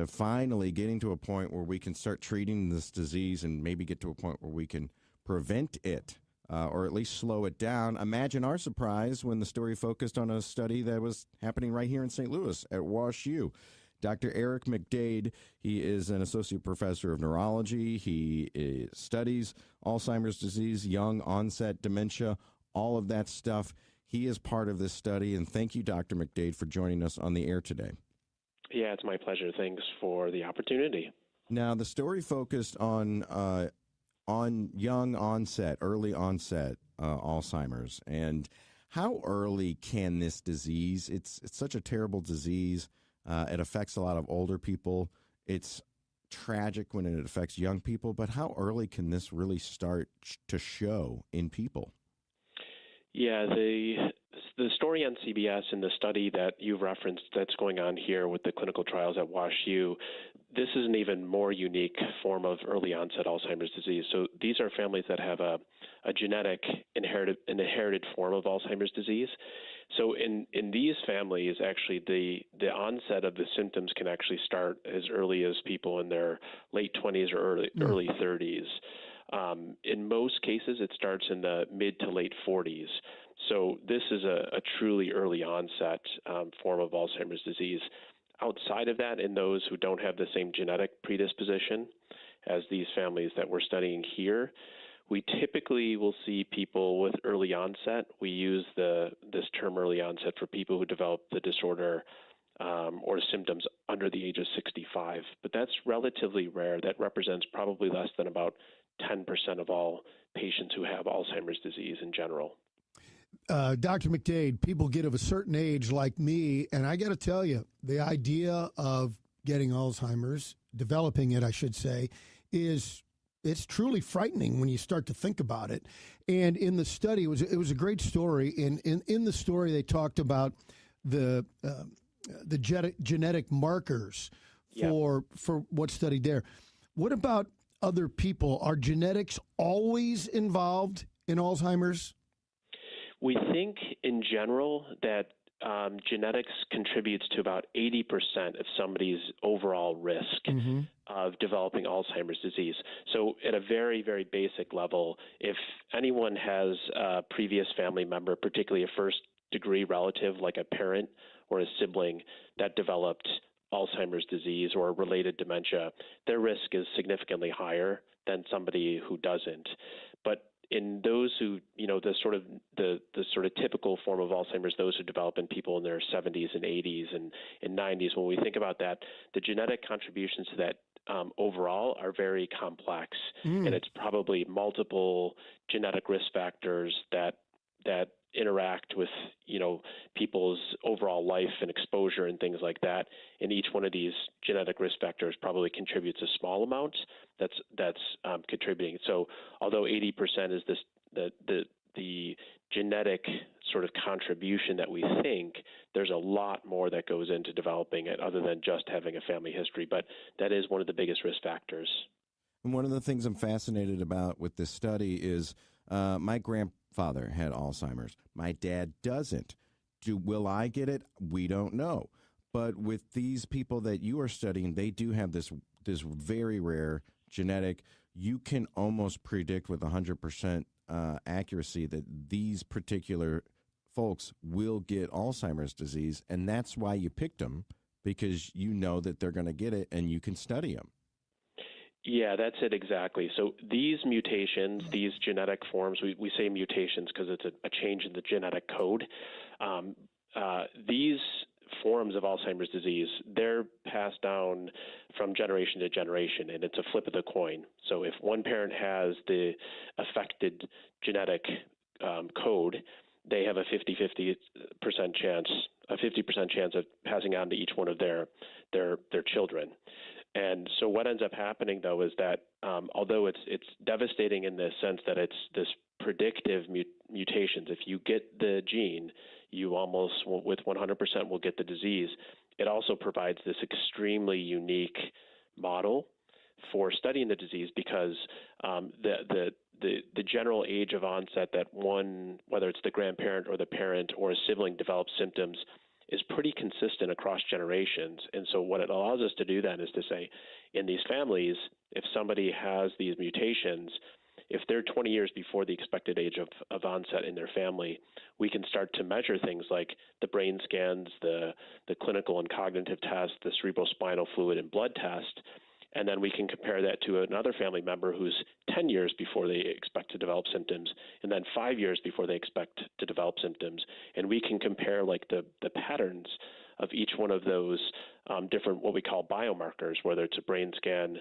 finally getting to a point where we can start treating this disease and maybe get to a point where we can prevent it or at least slow it down. Imagine our surprise when the story focused on a study that was happening right here in St. Louis at WashU. Dr. Eric McDade, he is an associate professor of neurology. He studies Alzheimer's disease, young onset dementia, all of that stuff. He is part of this study, and thank you, Dr. McDade, for joining us on the air today. Yeah, it's my pleasure. Thanks for the opportunity. Now, the story focused on young onset, early onset Alzheimer's, and how early can this disease? It's such a terrible disease. It affects a lot of older people. It's tragic when it affects young people, but how early can this really start to show in people? Yeah, the story on CBS and the study that you've referenced that's going on here with the clinical trials at WashU, this is an even more unique form of early onset Alzheimer's disease. So these are families that have a genetic inherited form of Alzheimer's disease. So in these families, actually, the onset of the symptoms can actually start as early as people in their late 20s or early 30s. In most cases, it starts in the mid to late 40s. So this is a truly early onset form of Alzheimer's disease. Outside of that, in those who don't have the same genetic predisposition as these families that we're studying here, we typically will see people with early onset. We use this term early onset for people who develop the disorder or symptoms under the age of 65. But that's relatively rare. That represents probably less than about 10% of all patients who have Alzheimer's disease in general. Dr. McDade, people get of a certain age like me, and I got to tell you, the idea of getting Alzheimer's, developing it, I should say, it's truly frightening when you start to think about it. And in the study, it was a great story. In the story, they talked about the genetic markers for what's studied there. What about other people? Are genetics always involved in Alzheimer's? We think in general that genetics contributes to about 80% of somebody's overall risk of developing Alzheimer's disease. So at a very, very basic level, if anyone has a previous family member, particularly a first-degree relative like a parent or a sibling that developed Alzheimer's disease or related dementia, their risk is significantly higher than somebody who doesn't. But in those who, the sort of typical form of Alzheimer's, those who develop in people in their 70s and 80s and 90s, when we think about that, the genetic contributions to that overall are very complex, and it's probably multiple genetic risk factors that interact with, people's overall life and exposure and things like that. And each one of these genetic risk factors probably contributes a small amount that's contributing. So although 80% is the genetic sort of contribution that we think, there's a lot more that goes into developing it other than just having a family history. But that is one of the biggest risk factors. And one of the things I'm fascinated about with this study is my grandfather had Alzheimer's. My dad doesn't. Will I get it? We don't know. But with these people that you are studying, they do have this very rare genetic. You can almost predict with 100% accuracy that these particular folks will get Alzheimer's disease, and that's why you picked them, because you know that they're going to get it and you can study them. Yeah, that's it exactly. So these mutations, these genetic forms, we say mutations because it's a change in the genetic code. These forms of Alzheimer's disease, they're passed down from generation to generation, and it's a flip of the coin. So if one parent has the affected genetic code, they have a 50% chance of passing on to each one of their children. And so what ends up happening, though, is that although it's devastating in the sense that it's this predictive mutations, if you get the gene, you almost with 100% will get the disease. It also provides this extremely unique model for studying the disease because the general age of onset that one, whether it's the grandparent or the parent or a sibling, develops symptoms is pretty consistent across generations. And so what it allows us to do then is to say, in these families, if somebody has these mutations, if they're 20 years before the expected age of onset in their family, we can start to measure things like the brain scans, the clinical and cognitive tests, the cerebrospinal fluid and blood test, and then we can compare that to another family member who's 10 years before they expect to develop symptoms, and then 5 years before they expect to develop symptoms. And we can compare like the patterns of each one of those different what we call biomarkers, whether it's a brain scan,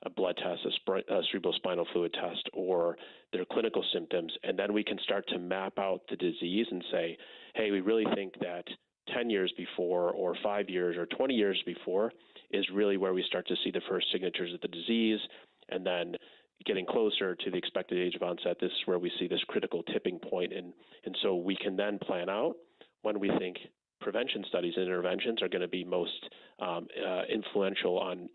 a blood test, a cerebrospinal fluid test, or their clinical symptoms. And then we can start to map out the disease and say, hey, we really think that 10 years before or 5 years or 20 years before is really where we start to see the first signatures of the disease. And then getting closer to the expected age of onset, this is where we see this critical tipping point. And so we can then plan out when we think prevention studies and interventions are going to be most influential on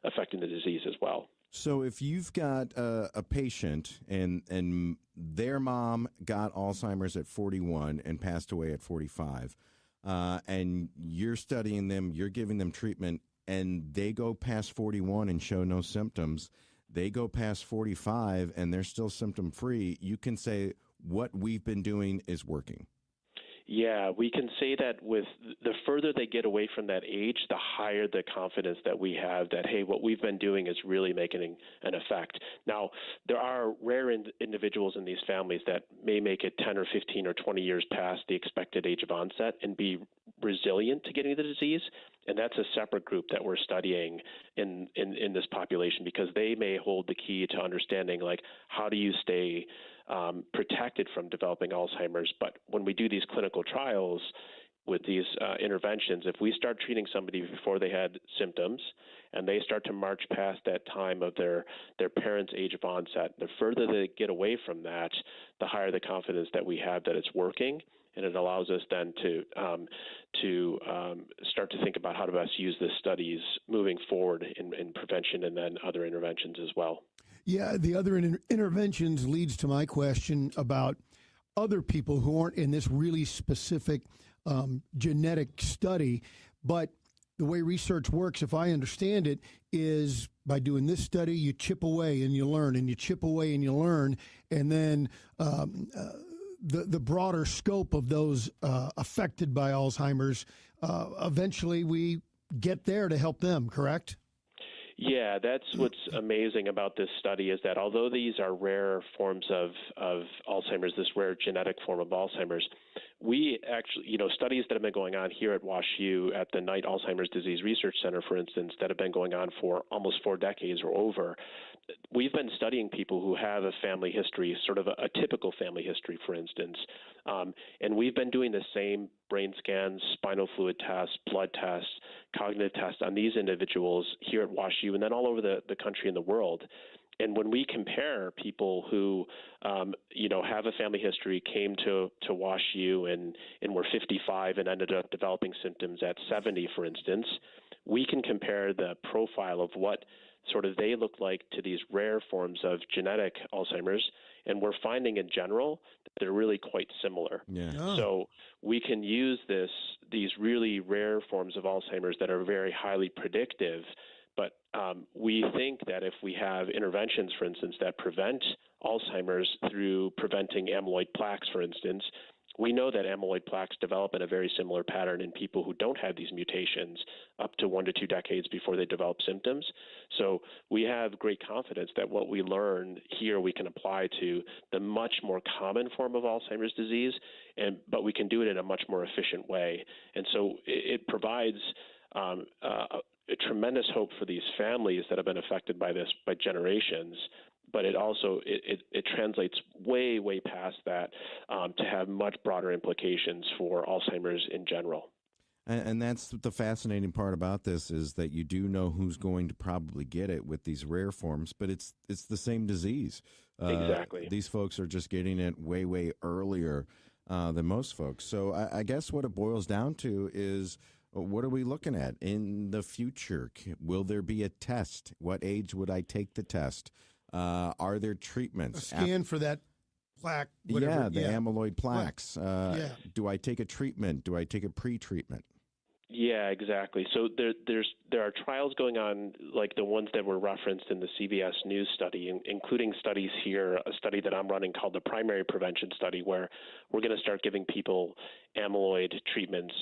affecting the disease as well. So if you've got a patient and their mom got Alzheimer's at 41 and passed away at 45, and you're studying them, you're giving them treatment, and they go past 41 and show no symptoms, they go past 45 and they're still symptom-free, you can say what we've been doing is working. Yeah, we can say that with the further they get away from that age, the higher the confidence that we have that, hey, what we've been doing is really making an effect. Now, there are rare individuals in these families that may make it 10 or 15 or 20 years past the expected age of onset and be resilient to getting the disease. And that's a separate group that we're studying in this population because they may hold the key to understanding, like, how do you stay protected from developing Alzheimer's. But when we do these clinical trials with these interventions, if we start treating somebody before they had symptoms and they start to march past that time of their parents' age of onset, the further they get away from that, the higher the confidence that we have that it's working. And it allows us then to start to think about how to best use the studies moving forward in prevention and then other interventions as well. Yeah, the other interventions leads to my question about other people who aren't in this really specific genetic study. But the way research works, if I understand it, is by doing this study, you chip away and you learn, and you chip away and you learn, and then the broader scope of those affected by Alzheimer's, eventually we get there to help them, correct? Yeah, that's what's amazing about this study is that although these are rare forms of Alzheimer's, this rare genetic form of Alzheimer's, we actually, studies that have been going on here at WashU at the Knight Alzheimer's Disease Research Center, for instance, that have been going on for almost 4 decades or over, we've been studying people who have a family history, sort of a typical family history, for instance, and we've been doing the same brain scans, spinal fluid tests, blood tests, cognitive tests on these individuals here at WashU and then all over the country and the world. And when we compare people who, have a family history, came to WashU and were 55 and ended up developing symptoms at 70, for instance, we can compare the profile of what sort of they look like to these rare forms of genetic Alzheimer's, and we're finding in general that they're really quite similar. Yeah. So we can use these really rare forms of Alzheimer's that are very highly predictive. But we think that if we have interventions, for instance, that prevent Alzheimer's through preventing amyloid plaques, for instance, we know that amyloid plaques develop in a very similar pattern in people who don't have these mutations up to 1 to 2 decades before they develop symptoms. So we have great confidence that what we learn here we can apply to the much more common form of Alzheimer's disease, but we can do it in a much more efficient way. And so it provides a tremendous hope for these families that have been affected by this by generations, but it also it translates way past that to have much broader implications for Alzheimer's in general. And that's the fascinating part about this is that you do know who's going to probably get it with these rare forms, but it's the same disease. Exactly. These folks are just getting it way earlier than most folks. So I guess what it boils down to is, what are we looking at in the future? Will there be a test? What age would I take the test? Are there treatments? A scan for that plaque, whatever. The amyloid plaques. Right. Do I take a treatment? Do I take a pre-treatment? Yeah, exactly. So there are trials going on, like the ones that were referenced in the CBS News study, including studies here, a study that I'm running called the Primary Prevention Study, where we're going to start giving people amyloid treatments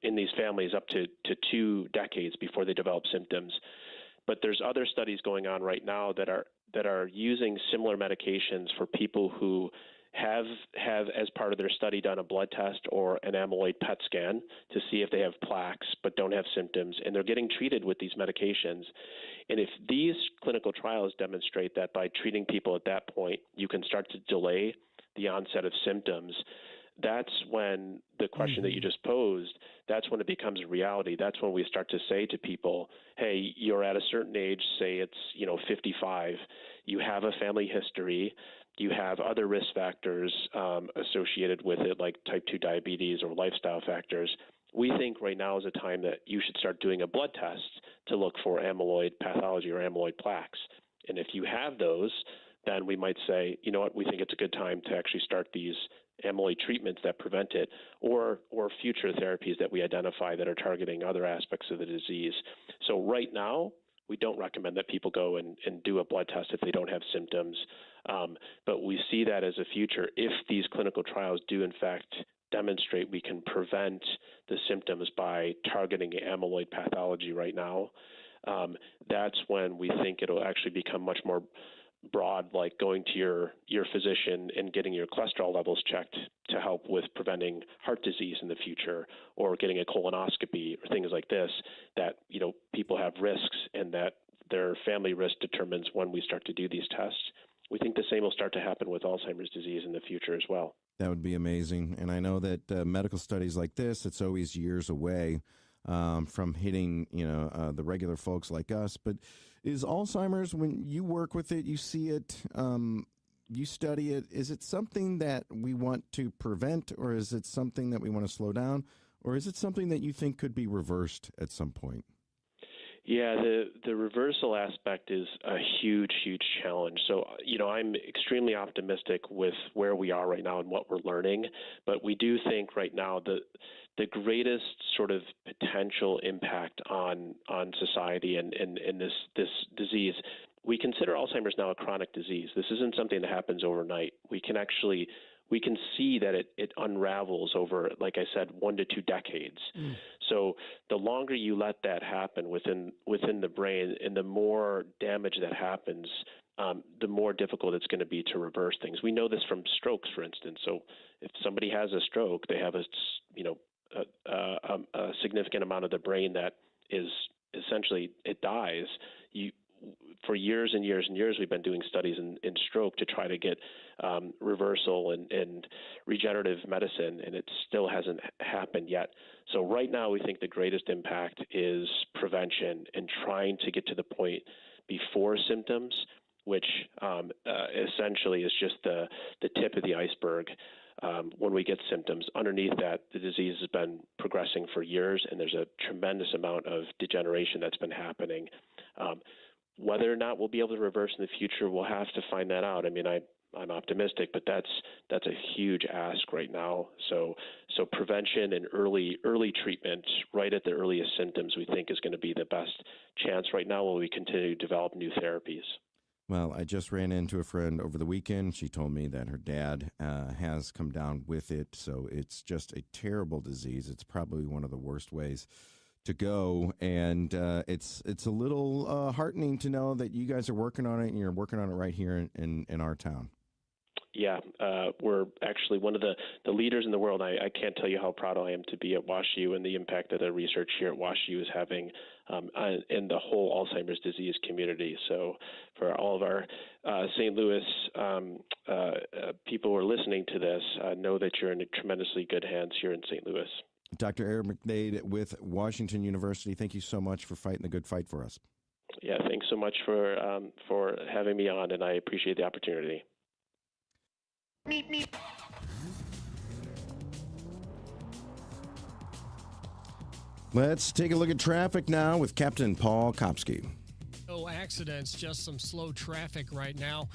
in these families up to 2 decades before they develop symptoms. But there's other studies going on right now that are using similar medications for people who have as part of their study done a blood test or an amyloid PET scan to see if they have plaques but don't have symptoms, and they're getting treated with these medications. And if these clinical trials demonstrate that by treating people at that point, you can start to delay the onset of symptoms, that's when the question that you just posed, that's when it becomes a reality. That's when we start to say to people, hey, you're at a certain age, say it's 55, you have a family history, you have other risk factors associated with it, like type 2 diabetes or lifestyle factors. We think right now is a time that you should start doing a blood test to look for amyloid pathology or amyloid plaques. And if you have those, then we might say, you know what, we think it's a good time to actually start these amyloid treatments that prevent it, or future therapies that we identify that are targeting other aspects of the disease. So right now, we don't recommend that people go and do a blood test if they don't have symptoms. But we see that as a future. If these clinical trials do, in fact, demonstrate we can prevent the symptoms by targeting amyloid pathology right now, that's when we think it'll actually become much more broad, like going to your physician and getting your cholesterol levels checked to help with preventing heart disease in the future, or getting a colonoscopy or things like this, that people have risks and that their family risk determines when we start to do these tests. We think the same will start to happen with Alzheimer's disease in the future as well. That would be amazing. And I know that medical studies like this, it's always years away from hitting, the regular folks like us. But is Alzheimer's, when you work with it, you see it, you study it, is it something that we want to prevent, or is it something that we want to slow down, or is it something that you think could be reversed at some point? Yeah, the reversal aspect is a huge challenge. So, I'm extremely optimistic with where we are right now and what we're learning. But we do think right now the greatest sort of potential impact on society and this disease, we consider Alzheimer's now a chronic disease. This isn't something that happens overnight. We can see that it unravels over, like I said, 1 to 2 decades. So the longer you let that happen within the brain, and the more damage that happens, the more difficult it's going to be to reverse things. We know this from strokes, for instance. So if somebody has a stroke, they have a significant amount of the brain that is essentially, it dies. for years and years and years, we've been doing studies in stroke to try to get reversal and regenerative medicine, and it still hasn't happened yet. So right now, we think the greatest impact is prevention and trying to get to the point before symptoms, which essentially is just the tip of the iceberg. When we get symptoms, underneath that, the disease has been progressing for years, and there's a tremendous amount of degeneration that's been happening. Whether or not we'll be able to reverse in the future, we'll have to find that out. I mean, I'm optimistic, but that's a huge ask right now. So prevention and early treatment right at the earliest symptoms, we think, is going to be the best chance right now while we continue to develop new therapies. Well, I just ran into a friend over the weekend. She told me that her dad has come down with it. So it's just a terrible disease. It's probably one of the worst ways to go. And it's a little heartening to know that you guys are working on it, and you're working on it right here in our town. Yeah, we're actually one of the leaders in the world. I can't tell you how proud I am to be at WashU and the impact that the research here at WashU is having in the whole Alzheimer's disease community. So for all of our St. Louis people who are listening to this, know that you're in tremendously good hands here in St. Louis. Dr. Eric McNade with Washington University, thank you so much for fighting the good fight for us. Yeah, thanks so much for having me on, and I appreciate the opportunity. Let's take a look at traffic now with Captain Paul Kopsky. No accidents, just some slow traffic right now.